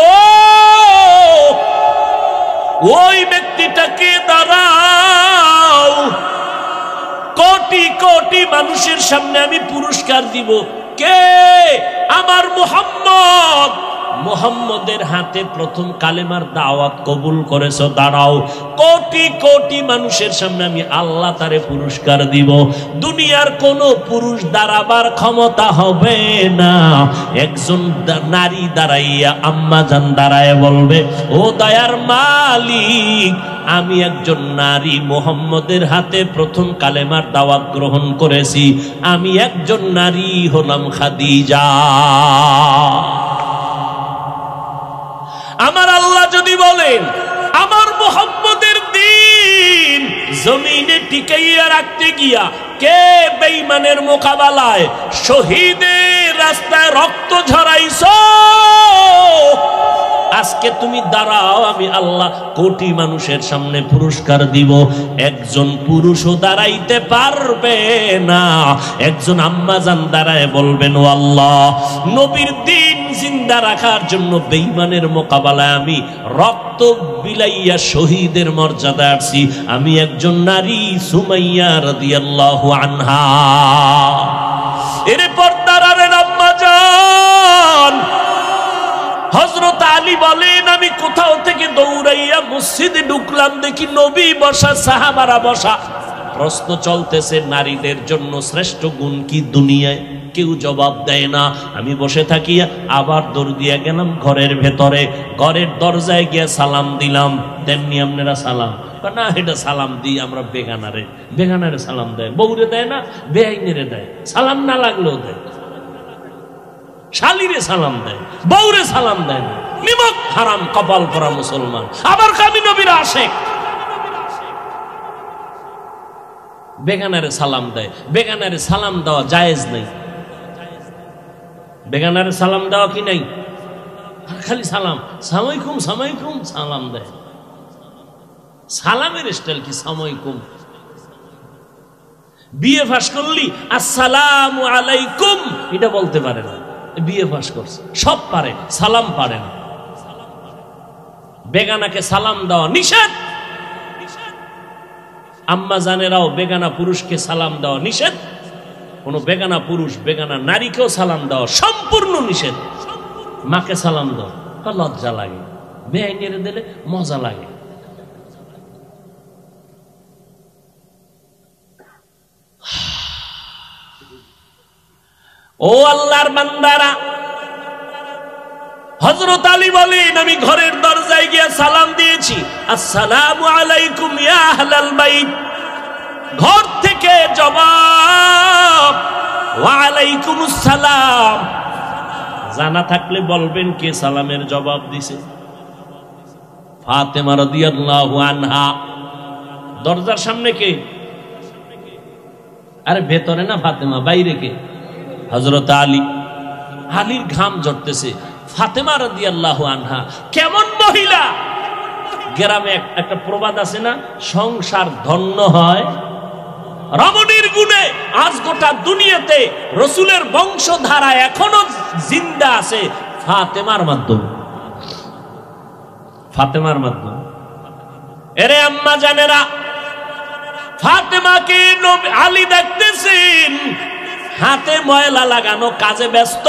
ওই ব্যক্তিটাকে দাঁড়াও, কোটি কোটি মানুষের সামনে আমি পুরস্কার দিব। কে? আমার মুহাম্মদ। মুহাম্মদের হাতে প্রথম কালেমার দাওয়াত কবুল করেছো, দাঁড়াও। কোটি কোটি মানুষের সামনে আমি আল্লাহ তারে পুরস্কার দিব। দুনিয়ার কোন পুরুষ দাঁড়াবার ক্ষমতা হবে না। একজন নারী দাঁড়াইয়া, আম্মা জান দাঁড়ায় বলবে, ও দয়ার মালিক, আমি একজন নারী মুহাম্মদের হাতে প্রথম কালেমার দাওয়াত গ্রহণ করেছি, আমি একজন নারী হলাম খাদিজা। আমার আল্লাহ যদি বলেন, আমার মুহাম্মদের দ্বীন জমিনে টিকাইয়া রাখতে গিয়া কে বেঈমানের মোকাবেলায় শহীদের রাস্তায় রক্ত ঝরাইছো, আজকে তুমি দাঁড়াও, আমি আল্লাহ কোটি মানুষের সামনে পুরস্কার দিব। একজন পুরুষও দাঁড়াইতে পারবে না। একজন আম্মা জান দাঁড়ায় বলবেন, ও আল্লাহ, নবীর দ্বীন জিন্দা রাখার জন্য বেঈমানের মোকাবেলায় আমি রক্ত বিলাইয়া শহীদের মর্যাদা আসছি, আমি একজন নারী, সুমাইয়া রাদিয়াল্লাহু আনহা। এর পর্দার আম্মা জান হযরত আলী বলেন, আমি কোথাও থেকে দৌড়াইয়া মসজিদে ঢুকলাম, দেখি নবী বসা, সাহাবারা বসা। প্রশ্ন চলতেছে নারীদের জন্য শ্রেষ্ঠ গুণ কি দুনিয়ায়, কেউ জবাব দেয় না। আমি বসে থাকি, আবার দৌড় দিয়ে গেলাম ঘরের ভেতরে, ঘরের দরজায় গিয়ে সালাম দিলাম। তেমনি আপনারা সালাম না, এটা সালাম দিই আমরা বেগানারে, বেগানারে সালাম দেয়, বউরে দেয় না, বেআইনেরে দেয়, সালাম না লাগলেও দেয়। শালিরে সালাম দেয়, বউরে সালাম দেয় না, নিমক হারাম কপাল পরা মুসলমান। আবার কামি নবীর আশেক, বেগানারে সালাম দেয়। বেগানারে সালাম দেওয়া জায়েজ নেই, বেগানারে সালাম দেওয়া কি নাই, খালি সালাম সালামালাইকুম সালামালাইকুম সালাম দেয়। সালামের স্টাইল কি সালামালাইকুম? বিএ পাস করলি আসসালামু আলাইকুম এটা বলতে পারে না, বিএ পাস করছে, সব পারে, সালাম পারে না। বেগানাকে সালাম দেওয়া নিষেধ। আম্মা জানেরাও বেগানা পুরুষকে সালাম দেওয়া নিষেধ। কোন বেগানা পুরুষ বেগানা নারীকেও সালাম দেওয়া সম্পূর্ণ নিষেধ। মাকে সালাম দাও, লজ্জা লাগে, বেআইনের দিলে মজা লাগে। ও আল্লাহর বান্দারা, হযরত আলী বলেন আমি ঘরের দরজায় গিয়ে সালাম দিয়েছি, আসসালামু আলাইকুম ইয়া আহলাল বাইত। ঘর থেকে জবাব ওয়া আলাইকুমুস সালাম। জানা থাকলে বলবেন কে সালামের জবাব দিছে। ফাতেমা রাদিয়াল্লাহু আনহা। দরজার সামনে কে? আরে ভেতরে না ফাতেমা, বাইরে কে? হযরত আলী। আলীর ঘাম ঝরতেছে। ফাতেমা রাদিয়াল্লাহু আনহা কেমন মহিলা! গ্রামে একটা প্রবাদ আছে না, সংসার ধন্য হয় রমণীর গুণে। আজ গোটা দুনিয়াতে রসুলের বংশধারা এখনো জিন্দা আছে ফাতেমার মাধ্যমে, ফাতেমার মাধ্যমে। এরে আম্মা জানেরা, ফাতেমাকে আলী দেখতেছেন হাতে ময়লা লাগানো, কাজে ব্যস্ত।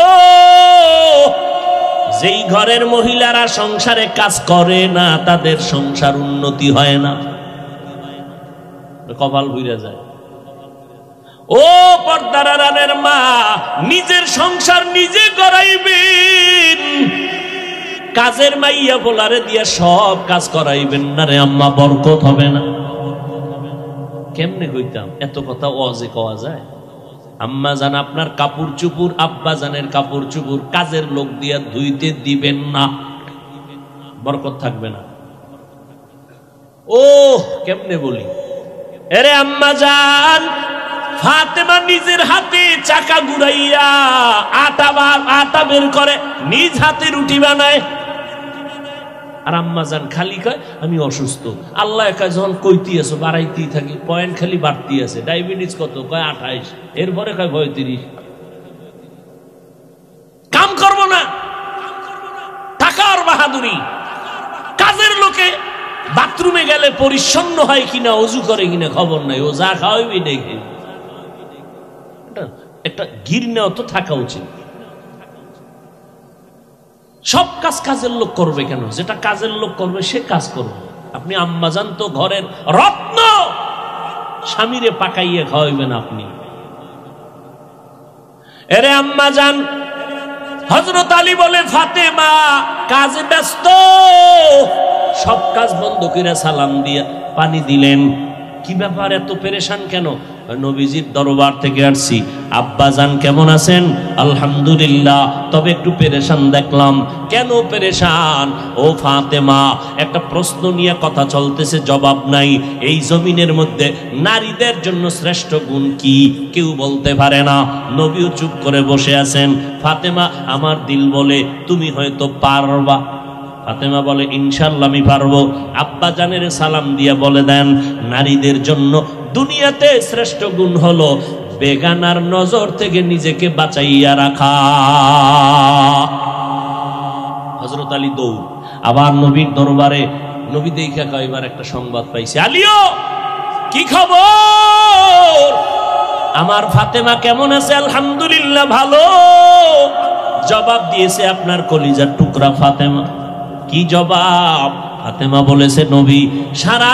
যেই ঘরের মহিলারা সংসারে কাজ করে না তাদের সংসার উন্নতি হয় না, কপাল ভুইরা যায়। ও পর্দার আড়ালের মা, নিজের সংসার নিজে করাইবেন, কাজের মাইয়া বলারে দিয়ে সব কাজ করাইবেন না রে আম্মা, বরকত হবে না। কেমনে কইতাম এত কথা ওয়াজে কওয়া যায়? আম্মা জান আপনার কাপড় চুপুর, আব্বা জানের কাপড় চুপুর কাজের লোক দিয়া ধুইতে দিবেন না, বরকত থাকবে না। ও কেমনে বলি, এরে আম্মা জান, ফাতেমা নিজের হাতে চাকা ঘুরাইয়া আটা বের করে, নিজ হাতে রুটি বানায়। আর আম্মা জান খালি কয় আমি অসুস্থ। আল্লাহ একা যখন কইতি আছো বাড়াইতেই থাকি, পয়েন্ট খালি বাড়তি আছে। ডায়াবেটিস কত? কয় 28, এরপরে কয় 35। কাম করবো না, টাকার বাহাদুরি। কাজের লোকে বাথরুমে গেলে পরিচ্ছন্ন হয় কিনা, অজু করে কিনা খবর নাই, ও যা খাওয়াবি দেখে। একটা ঘৃণাও তো থাকা উচিত। সব কাজ কাজের লোক করবে কেন? যেটা কাজের লোক করবে সে কাজ করবে। আপনি আম্মাজান তো ঘরের রত্ন, স্বামীরে পাকাইয়ে খাওয়াইবেন আপনি। এরে আম্মাজান, হযরত আলী বলে ফাতেমা কাজে ব্যস্ত, সব কাজ বন্ধ করে সালাম দিয়া পানি দিলেন। কি ব্যাপার এত পেরেশান কেন? নবীজির দরবার থেকে আসছি। আব্বাজান কেমন আছেন? আলহামদুলিল্লাহ, তবে একটু পেরেশান দেখলাম। কেন পেরেশান? ও ফাতেমা, একটা প্রশ্ন নিয়ে কথা চলতেছে, জবাব নাই। এই জমিনের মধ্যে নারীদের জন্য শ্রেষ্ঠ গুণ কি কেউ বলতে পারে না। নবীও চুপ করে বসে আছেন। ফাতেমা আমার দিল বলে তুমি হয়তো পারবা। ফাতেমা বলে ইনশাআল্লাহ আমি পারবো। আব্বা জানের সালাম দিয়া বলে দেন নারীদের জন্য দুনিয়াতে শ্রেষ্ঠ গুণ হলো বেগানার নজর থেকে নিজেকে বাঁচাইয়া রাখা। হযরত আলী দৌড় আবার নবীর দরবারে। নবী দেখা কয়বার একটা সংবাদ পাইছে, আলীও কি খবর? আমার ফাতেমা কেমন আছে? আলহামদুলিল্লাহ ভালো। জবাব দিয়েছে আপনার কলিজার টুকরা ফাতেমা। কি জবাব? ফাতেমা বলেছে নবী সারা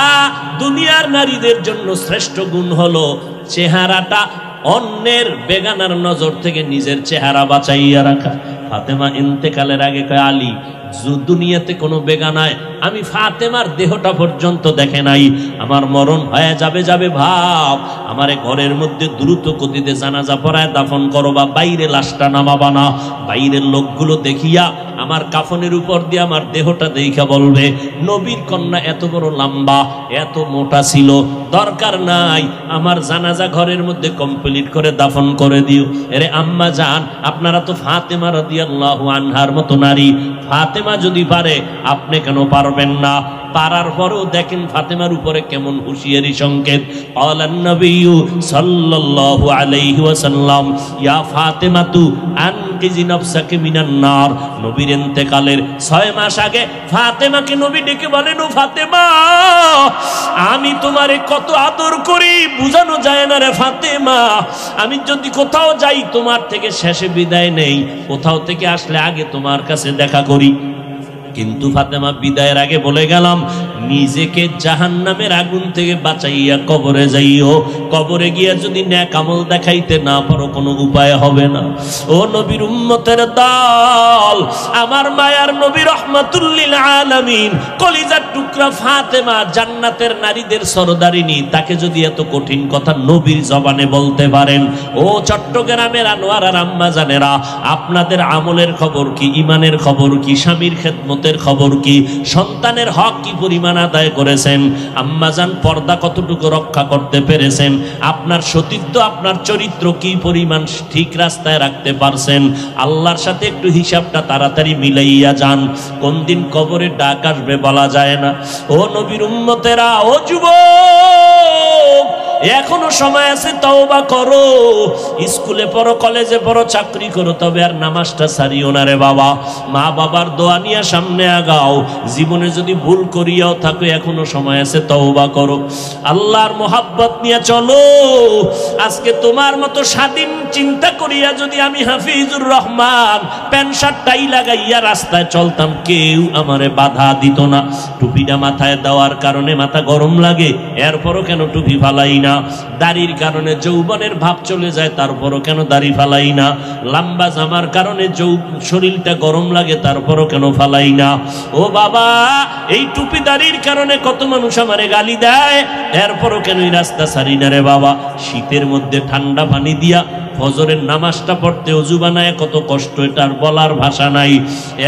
দুনিয়ার নারীদের জন্য শ্রেষ্ঠ গুণ হলো চেহারাটা অন্যের বেগানার নজর থেকে নিজের চেহারা বাঁচাইয়া রাখা। ফাতেমা ইন্তেকালের আগে কয় আলী দুনিয়াতে কোনো বেগানায় আমি ফাতেমার দেহটা পর্যন্ত দেখে নাই, আমার মরণ হয়ে যাবে ভাব, আমারে ঘরের মধ্যে দ্রুত গতিতে জানাজা পড়ায় দাফন করো বা বাইরে লাশটা নামাবা না, বাইরের লোকগুলো দেখিয়া আমার কাফনের উপর দিয়ে আমার দেহটা দেখা বলবে নবীর কন্যা এত বড় লম্বা এত মোটা ছিল, দরকার নাই, আমার জানাজা ঘরের মধ্যে কমপ্লিট করে দাফন করে দিও। এরে আম্মা জান, আপনারা তো ফাতেমা রাদিয়াল্লাহু আনহার মতো নারী, ফাতেমা যদি পারে আপনি কেন পারবেন না? পারার পরেও দেখেন ফাতেমার উপরে কেমন হুঁশিয়ারি সংকেত। আলান নবী সাল্লাল্লাহু আলাইহি ওয়াসাল্লাম ইয়া ফাতেমাতু আনকিজি নাফসাকি মিনান নার। নবীর ইন্তেকালের 6 মাস আগে ফাতেমাকে নবী ডেকে বলেন, ও ফাতেমা আমি তোমারে কত আদর করি বুঝানো যায় না রে ফাতেমা, আমি যদি কোথাও যাই তোমার থেকে শেষে বিদায় নেই, কোথাও থেকে আসলে আগে তোমার কাছে দেখা করি। কিন্তু ফাতেমা বিদায়ের আগে বলে গেলাম নিজেকে জাহান্নামের আগুন থেকে বাঁচাইয়া কবরে যাইও, কবরে গিয়া যদি নেক আমল দেখাইতে না পারো কোনো উপায় হবে না। ও নবীর উম্মতের দল, আমার মায়ার নবী রাহমাতুল লিল আলামিন কলিজার টুকরা ফাতেমা জান্নাতের নারীদের সরদারিনী, তাকে যদি এত কঠিন কথা নবীর জবানে বলতে পারেন, ও চট্টগ্রামের আনোয়ার আর আম্মা জানেরা আপনাদের আমলের খবর কি, ইমানের খবর কি, স্বামীর খেদমতের খবর কি, সন্তানের হক কি পরিমাণ আদায় করেছেন, আম্মাজান পর্দা কতটুকু রক্ষা করতে পেরেছেন, আপনার সতীত্ব আপনার চরিত্র কি পরিমাণ ঠিক রাস্তায় রাখতে পারছেন, আল্লাহর সাথে একটু হিসাবটা তাড়াতাড়ি মিলাইয়া যান, কোন দিন কবরে ডাক আসবে বলা যায় না। ও নবীর উম্মতেরা, ও যুবক এখনো সময় আছে, তওবা করো, স্কুলে পড়ো, কলেজে পড়ো, চাকরি করো, তবে আর নামাজটা ছাড়িও না রে বাবা। মা বাবার দোয়া নিয়ে সামনে আগাও, জীবনে যদি ভুল করিয়াও থাকো এখনো সময় আছে, তওবা করো, আল্লাহর মোহাব্বত নিয়ে চলো। আজকে তোমার মতো স্বাধীন চিন্তা করিয়া যদি আমি Hafizur Rahman pant shirt tie লাগাইয়া রাস্তায় চলতাম কেউ আমারে বাধা দিত না। টুপিটা মাথায় দেওয়ার কারণে মাথা গরম লাগে, এরপরও কেন টুপি ফালাই না? দাড়ির কারণে যৌবনের ভাব চলে যায়, তারপরও কেন দাড়ি ফালাই না? লম্বা জামার কারণে শরীরটা গরম লাগে, তারপরও কেন ফালাই না? ও বাবা, এই টুপি দাড়ির কারণে কত মানুষ আমারে গালি দেয়, এরপরও কেন এই রাস্তা ছাড়ি না রে বাবা? শীতের মধ্যে ঠান্ডা পানি দিয়া ফজরের নামাজটা পড়তে ওযু বানায় কত কষ্ট, এটার বলার ভাষা নাই,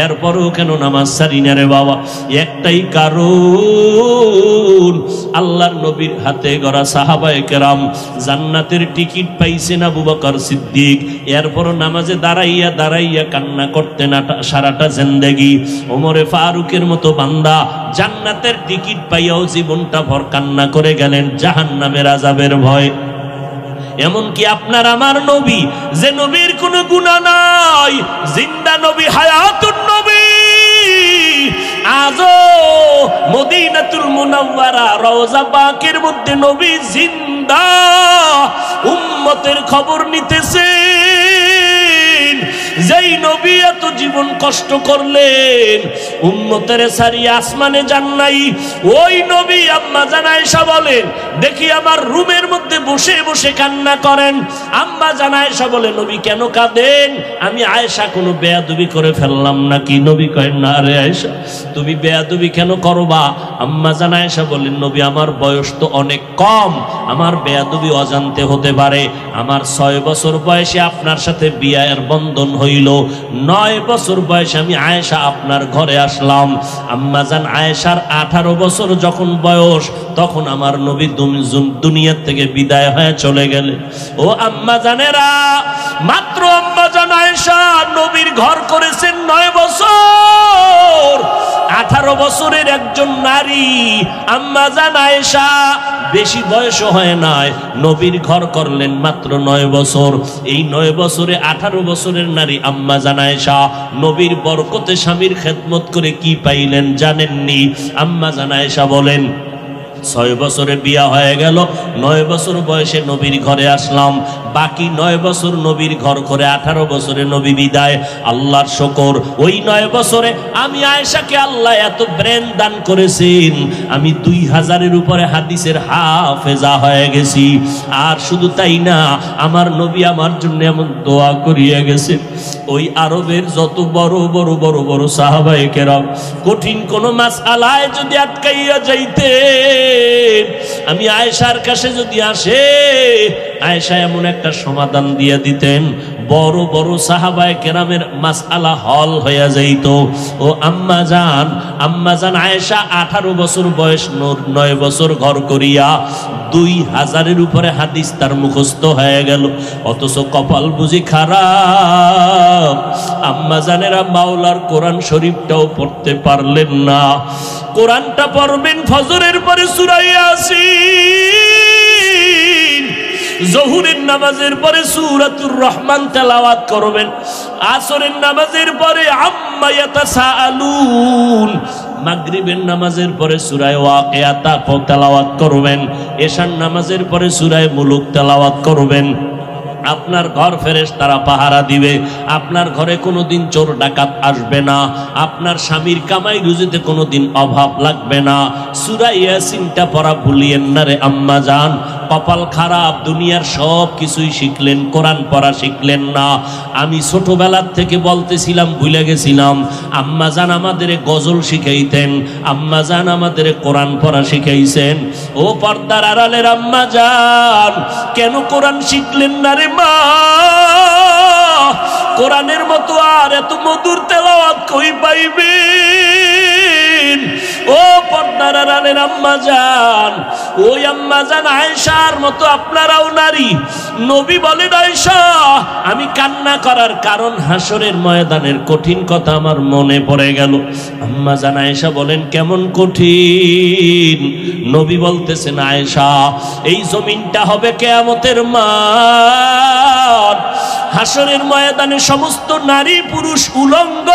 এরপরও কেন নামাজ ছাড়ি না রে বাবা? একটাই কারণ, আল্লাহর নবীর হাতে গড়া সাহাবায়ে কেরাম জান্নাতের টিকিট পাইছেন আবু বকর সিদ্দিক, এরপরও নামাজে দাঁড়াইয়া দাঁড়াইয়া কান্না করতেন সারাটা জিন্দেগি। ওমরে ফারুকের মতো বান্দা জান্নাতের টিকিট পাইয়াও জীবনটা ভর কান্না করে গেলেন জাহান্নামের আযাবের ভয়। এমনকি আপনার আমার নবী, যে নবীর কোনো গুনাহ নাই, জিন্দা নবী, হায়াতুন নবী, আজও মদিনাতুল মুনাওয়ারা রওজা পাকের মধ্যে নবী জিন্দা উম্মতের খবর নিতেছেন। যেই নবী এত জীবন কষ্ট করলেন, উম্মতের সারিয়া আসমানে যান নাই, ওই নবী আম্মা জান আয়েশা বলেন দেখি আমার রুমের মধ্যে বসে বসে কান্না করেন। আম্মা জান আয়েশা বলে নবী কেন কাঁদেন? আমি আয়েশা কোনো বেয়াদবি করে ফেললাম নাকি? নবী কহেন না রে আয়েশা তুমি বেয়াদবি কেন করবা? আম্মা জান আয়েশা বলেন নবী আমার বয়স তো অনেক কম, আমার বেয়াদবি অজান্তে হতে পারে, আমার 6 বছর বয়সে আপনার সাথে বিয়ের বন্ধন হইল, 9 বছর বয়সে আমি আয়েশা আপনার ঘরে আসলাম। আম্মা জান আয়েশার 18 বছর যখন বয়স, তখন আমার নবী দুনিয়া থেকে বিদায় হয়ে চলে গেলেন। ও আম্মা জানেরা, মাত্র আম্মা জান আয়েশা নবীর ঘর করেছেন 9 বছর। 18 বছরের একজন নারী আম্মা জান আয়েশা, বেশি বয়স হয় নাই, নবীর ঘর করলেন মাত্র 9 বছর। এই 9 বছরে 18 বছরের নারী আম্মা জান আয়েশা নবীর বরকতে স্বামীর খেদমত করে কি পাইলেন জানেননি? আম্মা জান আয়েশা বলেন 6 বছরে বিয়া হয়ে গেল, 9 বছর বয়সে নবীর ঘরে আসলাম, বাকি 9 বছর নবীর ঘর করে 18 বছরে নবী বিদায়। আল্লাহর শুকর, ওই 9 বছরে আমি আয়েশাকে আল্লাহ এত ব্রেন দান করেছেন, আমি 2000-এর উপরে হাদিসের হাফেজা হয়ে গেছি। আর শুধু তাই না, আমার নবী আমার জন্য এমন দোয়া করিয়া গেছেন, ওই আরবের যত বড় বড় বড় বড় সাহাবায়ে কেরাম কঠিন কোন মাসআলায় যদি আটকাইয়া যাইতে, আমি আয়েশার কাছে যদি আসে, আয়েশা এমন একটা সমাধান দিয়ে দিতেন, বড় বড় সাহাবায়ে কেরামের মাসআলা হল হইয়া যাইত। ও আম্মা জান আয়েশা 18 বছর বয়স, 9 বছর ঘর করিয়া 2000-এর উপরে হাদিস তার মুখস্থ হয়ে গেল। অথচ কপাল বুঝি খারাপ, আম্মা জানেরা মাওলার কোরআন শরীফটাও পড়তে পারলেন না। কোরআনটা পড়বেন ফজরের পরে সূরা ইয়াসিন, জোহরের নামাজের পরে সূরাতুর রহমান তেলাওয়াত করবেন, আসরের নামাজের পরে আম্মা ইয়াতাসাআলুন, মাগরিবের নামাজের পরে সূরা ওয়াকিয়া তেলাওয়াত করবেন, এশার নামাজের পরে সূরা মুলুক তেলাওয়াত করবেন। আপনার ঘর ফেরেশতারা পাহারা দিবে, আপনার ঘরে কোনোদিন চোর ডাকাত আসবে না, আপনার স্বামীর কামাই রুজিতে কোনোদিন অভাব লাগবে না। সূরা ইয়াসিনটা পড়া ভুলিয়েন না রে আম্মা জান। কপাল খারাপ, দুনিয়ার সব কিছুই শিখলেন, কোরআন পড়া শিখলেন না। আমি ছোটবেলার থেকে বলতেছিলাম, ভুলে গেছিলাম, আম্মা জান আমাদের গজল শিখাইতেন, আম্মা জান আমাদের কোরআন পড়া শিখাইছেন। ও পর্দার আড়ালের আম্মা জান, কেন কোরআন শিখলেন না রে মা? কোরআনের মতো আর এত মধুর তেলাওয়াত কই পাইবেন? ও পর্দার আড়ালের আম্মা জান, ওই আম্মা জান আয়েশার মতো আপনারাও নারী। নবী বলেন, আয়েশা আমি কান্না করার কারণ হাসরের ময়দানের কঠিন কথা আমার মনে পড়ে গেল। আম্মা জান আয়েশা বলেন, কেমন কঠিন? নবী বলতেছেন, আয়েশা এই জমিনটা হবে কিয়ামতের মাঠ, হাসরের ময়দানে সমস্ত নারী পুরুষ উলঙ্গ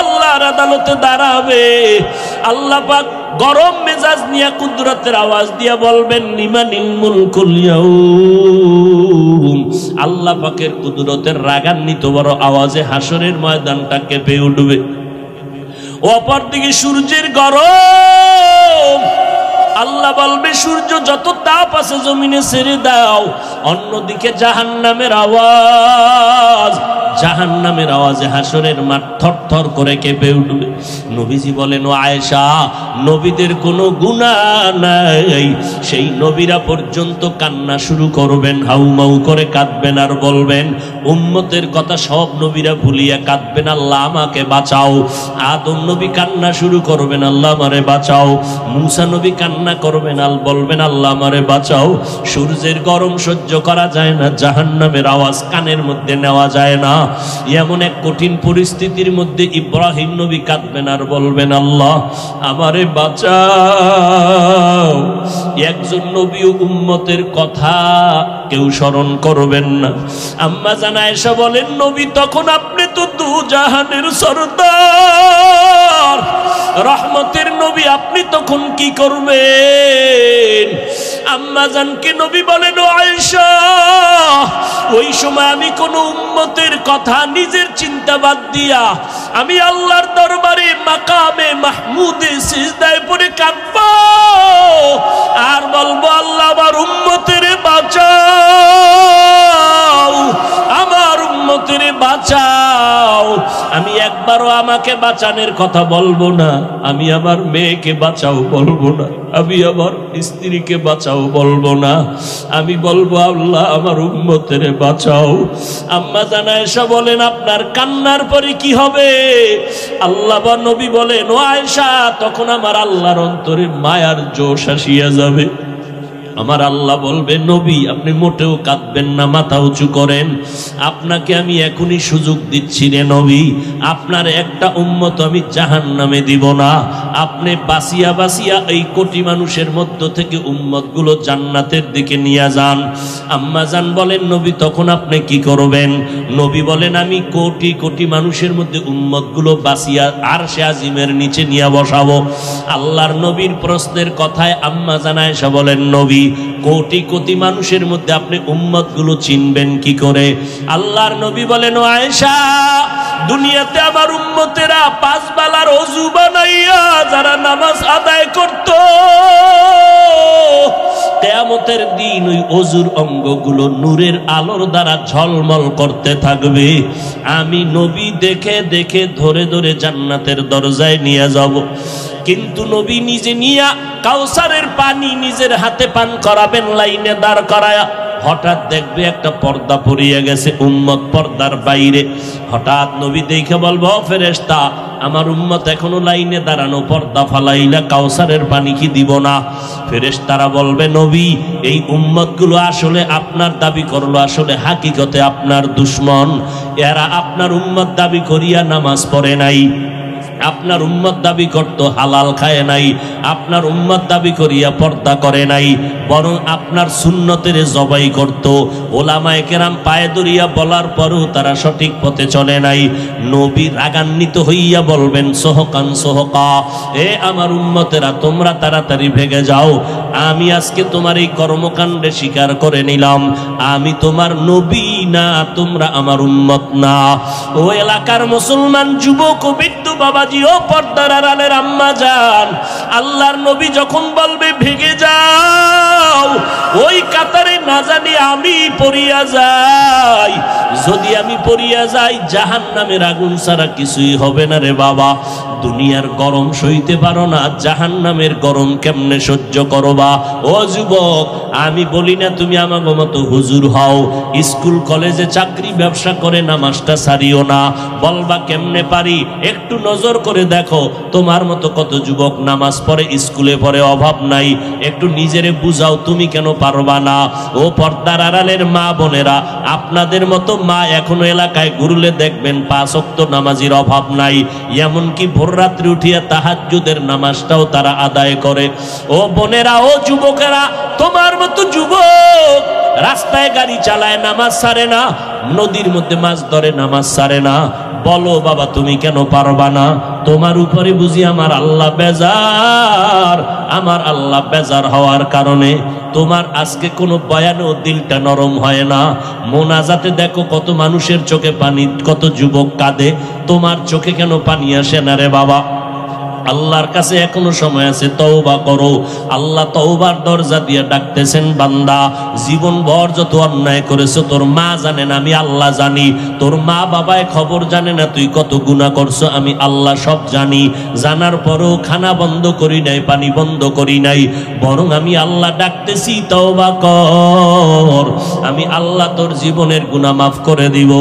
আল্লাহর আদালতে দাঁড়াবে। আল্লাহ পাক গরম মেজাজ নিয়ে কুদরতের আওয়াজ দিয়ে বলবেন, লিমানিল মুলকুল ইয়াউম। আল্লাহ পাকের কুদরতের রাগান্বিত বড় আওয়াজে হাসরের ময়দানটা কেঁপে উঠবে। অপরদিকে সূর্যের গরম, আল্লাহ বলবে সূর্য যত তাপ আছে জমিনে ছেড়ে দাও। অন্যদিকে জাহান্নামের আওয়াজ, জাহান্নামের আওয়াজে হাসরের মাঠ থরথর করে কেঁপে উঠবে। নবীজি বলেন, ও আয়েশা নবীদের কোনো গুনাহ নাই, সেই নবীরা পর্যন্ত কান্না শুরু করবেন, হাউমাউ করে কাঁদবেন আর বলবেন, উম্মতের কথা সব নবীরা ভুলিয়া কাঁদবেন, আল্লাহ আমাকে বাঁচাও। আদম নবী কান্না শুরু করবেন, আল্লাহ আমারে বাঁচাও। মূসা নবী কান্না করবেন, বলবেন আল্লাহ আমারে বাঁচাও। সূর্যের গরম সহ্য করা যায় না, জাহান্নামের আওয়াজ কানের মধ্যে নেওয়া যায় না। এমন এক কঠিন পরিস্থিতির মধ্যে ইব্রাহিম নবী কাঁদবেন আর বলবেন, আল্লাহ আমারে বাঁচাও। একজন নবী উম্মতের কথা কেউ স্মরণ করবেন না। আম্মা জান আয়েশা বলেন, নবী তখন আপনি তো দুজাহানের সরদার, রহমতের নবী, আপনি তখন কি করবেন? আম্মা জানকে নবী বলেন, ও আয়েশা ওই সময় আমি কোন উম্মতের কথা নিজের চিন্তা বাদ দিয়া আমি আল্লাহর দরবারে মাকামে মাহমুদে সিজদায় পড়ে কাঁদব আর বলবো, আল্লাহ আমার উম্মতের বাঁচাও, আমার উম্মতের বাঁচাও। আমি একবারও আমাকে বাঁচানোর কথা বলবো না, আমি আমার মেয়েকে বাঁচাও বলবো না, আমি আমার স্ত্রীকে বাঁচাও বলবো না, আমি বলবো আল্লাহ আমার উম্মতের বাঁচাও। আম্মা জান আয়েশা বলেন, আপনার কান্নার পরে কি হবে? আল্লাহ বা নবী বলেন, ও আয়েশা তখন আমার আল্লাহর অন্তরে মায়ার জোশ আসিয়া যাবে। আমার আল্লাহ বলবে, নবী আপনি মোটেও কাঁদবেন না, মাথা উঁচু করেন। আপনাকে আমি এখনই সুযোগ দিচ্ছি রে নবী, আপনার একটা উম্মত আমি জাহান্নামে দিব না। আপনি বাসিয়া বাসিয়া এই কোটি মানুষের মধ্য থেকে উম্মতগুলো জান্নাতের দিকে নিয়ে যান। আম্মা জান বলেন, নবী তখন আপনি কি করবেন? নবী বলেন, আমি কোটি কোটি মানুষের মধ্যে উম্মতগুলো বাসিয়া আরশে আজিমের নিচে নিয়ে বসাবো। আল্লাহর নবীর প্রশ্নের কথায় আম্মা জান আয়েশা বলেন, নবী কোটি কোটি মানুষের মধ্যে আপনি উম্মতগুলো চিনবেন কি করে? আল্লাহর নবী বলেন, ও আয়েশা, দুনিয়াতে আমার উম্মতেরা 5 বেলার ওযু বানাইয়া যারা নামাজ আদায় করত, কিয়ামতের দিন ওই ওযুর অঙ্গগুলো নূরের আলোর দ্বারা ঝলমল করতে থাকবে। আমি নবী দেখে দেখে ধরে ধরে জান্নাতের দরজায় নিয়ে যাব। কিন্তু নবী নিজে নিয়া কাউসারের পানি নিজের হাতে পান করাবেন, লাইনে দাঁড় করায়া। হঠাৎ দেখবে একটা পর্দা পড়িয়ে গেছে, উম্মত পর্দার বাইরে। হঠাৎ নবী দেখে বলবো, ফেরেশতা আমার উম্মত এখনো লাইনে দাঁড়ানো, পর্দা ফালাইলা কাউসারের পানি কি দিব না? ফেরেশতারা বলবে, নবী এই উম্মতগুলো আসলে আপনার দাবি করলো, আসলে হাকিকতে আপনার দুশমন। এরা আপনার উম্মত দাবি করিয়া নামাজ পড়ে নাই, আপনার উম্মত দাবি করতো হালাল খায় নাই, আপনার উম্মত দাবি করিয়া পর্দা করে নাই, বরং আপনার সুন্নতের জবাই করত। ওলামায়ে কেরাম পায়ে ধরিয়া বলার পরও তারা সঠিক পথে চলে নাই। নবী রাগান্বিত হইয়া বলবেন, সোহকান সোহকা, এ আমার উম্মতেরা তোমরা তাড়াতাড়ি ভেগে যাও। আমি আজকে তোমার এই কর্মকাণ্ডে স্বীকার করে নিলাম, আমি তোমার নবী না, তোমরা আমার উম্মত না। ও এলাকার মুসলমান যুবক ও বৃদ্ধ বাবা, ও পর্দার আড়ালের আম্মা জান, আল্লাহর নবী যখন বলবে ভেগে যাও, ওই কাতারে না জানি আমি পড়িয়া যাই। যদি আমি পড়িয়া যাই, জাহান্নামের আগুন ছাড়া কিছুই হবে না রে বাবা। দুনিয়ার গরম সইতে পারো না, জাহান্নামের গরম কেমনে সহ্য করবা? ও যুবক, আমি বলি না তুমি আমাগো মতো হুজুর হও, স্কুল কলেজে চাকরি ব্যবসা করে নামাজটা ছাড়িও না। বলবা কেমনে পারি? একটু নজর করে দেখো, তোমার মতো কত যুবক নামাজ পড়ে, স্কুলে পড়ে, অভাব নাই। একটু নিজেরে বুঝাও, তুমি কেন পারবা না? ও পর্দার আড়ালের মা বোনেরা, আপনাদের মতো মা এখনো এলাকায় ঘুরলে দেখবেন 5 ওয়াক্ত নামাজির অভাব নাই। এমনকি ভোর রাত্রি উঠিয়া তাহাজ্জুদের নামাজটাও তারা আদায় করে। ও বোনেরা, ও যুবকেরা, তোমার মতো যুবক রাস্তায় গাড়ি চালায়, নামাজ ছাড়ে না, নদীর মধ্যে মাছ ধরে, নামাজ ছাড়ে না। বলো বাবা, তুমি কেন পারবা না? তোমার উপরে বুঝি আমার আল্লাহ বেজার। আমার আল্লাহ বেজার হওয়ার কারণে তোমার আজকে কোনো বয়ানেও দিলটা নরম হয় না। মোনাজাতে দেখো কত মানুষের চোখে পানি, কত যুবক কাঁদে, তোমার চোখে কেন পানি আসে না রে বাবা? আল্লাহর কাছে এখনো সময় আছে, তওবা করো। আল্লাহ তওবার দরজা দিয়ে ডাকতেছেন, বান্দা জীবন ভর যত অন্যায় করেছো তোর মা জানে না, আমি আল্লাহ জানি। তোর মা বাবায় খবর জানে না তুই কত গুনাহ করছো, আমি আল্লাহ সব জানি। জানার পরেও খানা বন্ধ করি নাই, পানি বন্ধ করি নাই, বরং আমি আল্লাহ ডাকতেছি, তওবা কর, আমি আল্লাহ তোর জীবনের গুনাহ মাফ করে দিব।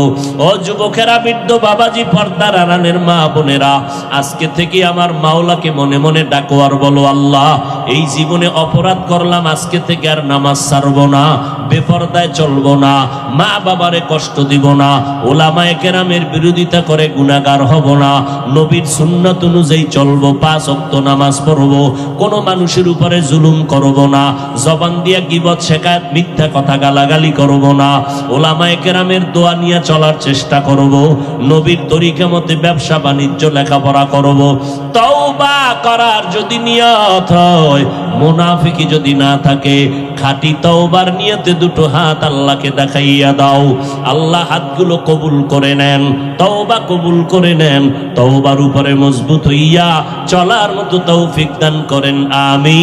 ও যুবকেরা, বৃদ্ধ বাবাজি, পর্দার আড়ালের মা বোনেরা, আজকে থেকে আমার মাওলাকে মনে মনে ডাকো আর বলো, আল্লাহ এই জীবনে অপরাধ করলাম, আজকে থেকে আর নামাজ ছাড়বো না, বেপরদায় চলবো না, মা বাবারে কষ্ট দিব না, ওলামায়ে কেরামের বিরোধিতা করে গুনাহগার হব না, নবীর সুন্নাত অনুযায়ী চলবো, 5 ওয়াক্ত নামাজ পড়বো, কোনো মানুষের উপরে জুলুম করব না, জবান দিয়া গীবত শিকায়াত মিথ্যা কথা গালাগালি করব না, ওলামায়ে কেরামের দোয়া নিয়ে চলার চেষ্টা করব, নবীর তরিকা মতে ব্যবসা বাণিজ্য লেখাপড়া করব। তওবা করার যদি নিয়ত হয়, মুনাফিকি যদি না থাকে, খাঁটি তওবার নিয়তে দুটো হাত আল্লাহকে দেখাইয়া দাও। আল্লাহ হাতগুলো কবুল করে নেন, তওবা কবুল করে নেন, তওবার উপরে মজবুত হইয়া চলার মতো তৌফিক দান করেন, আমিন।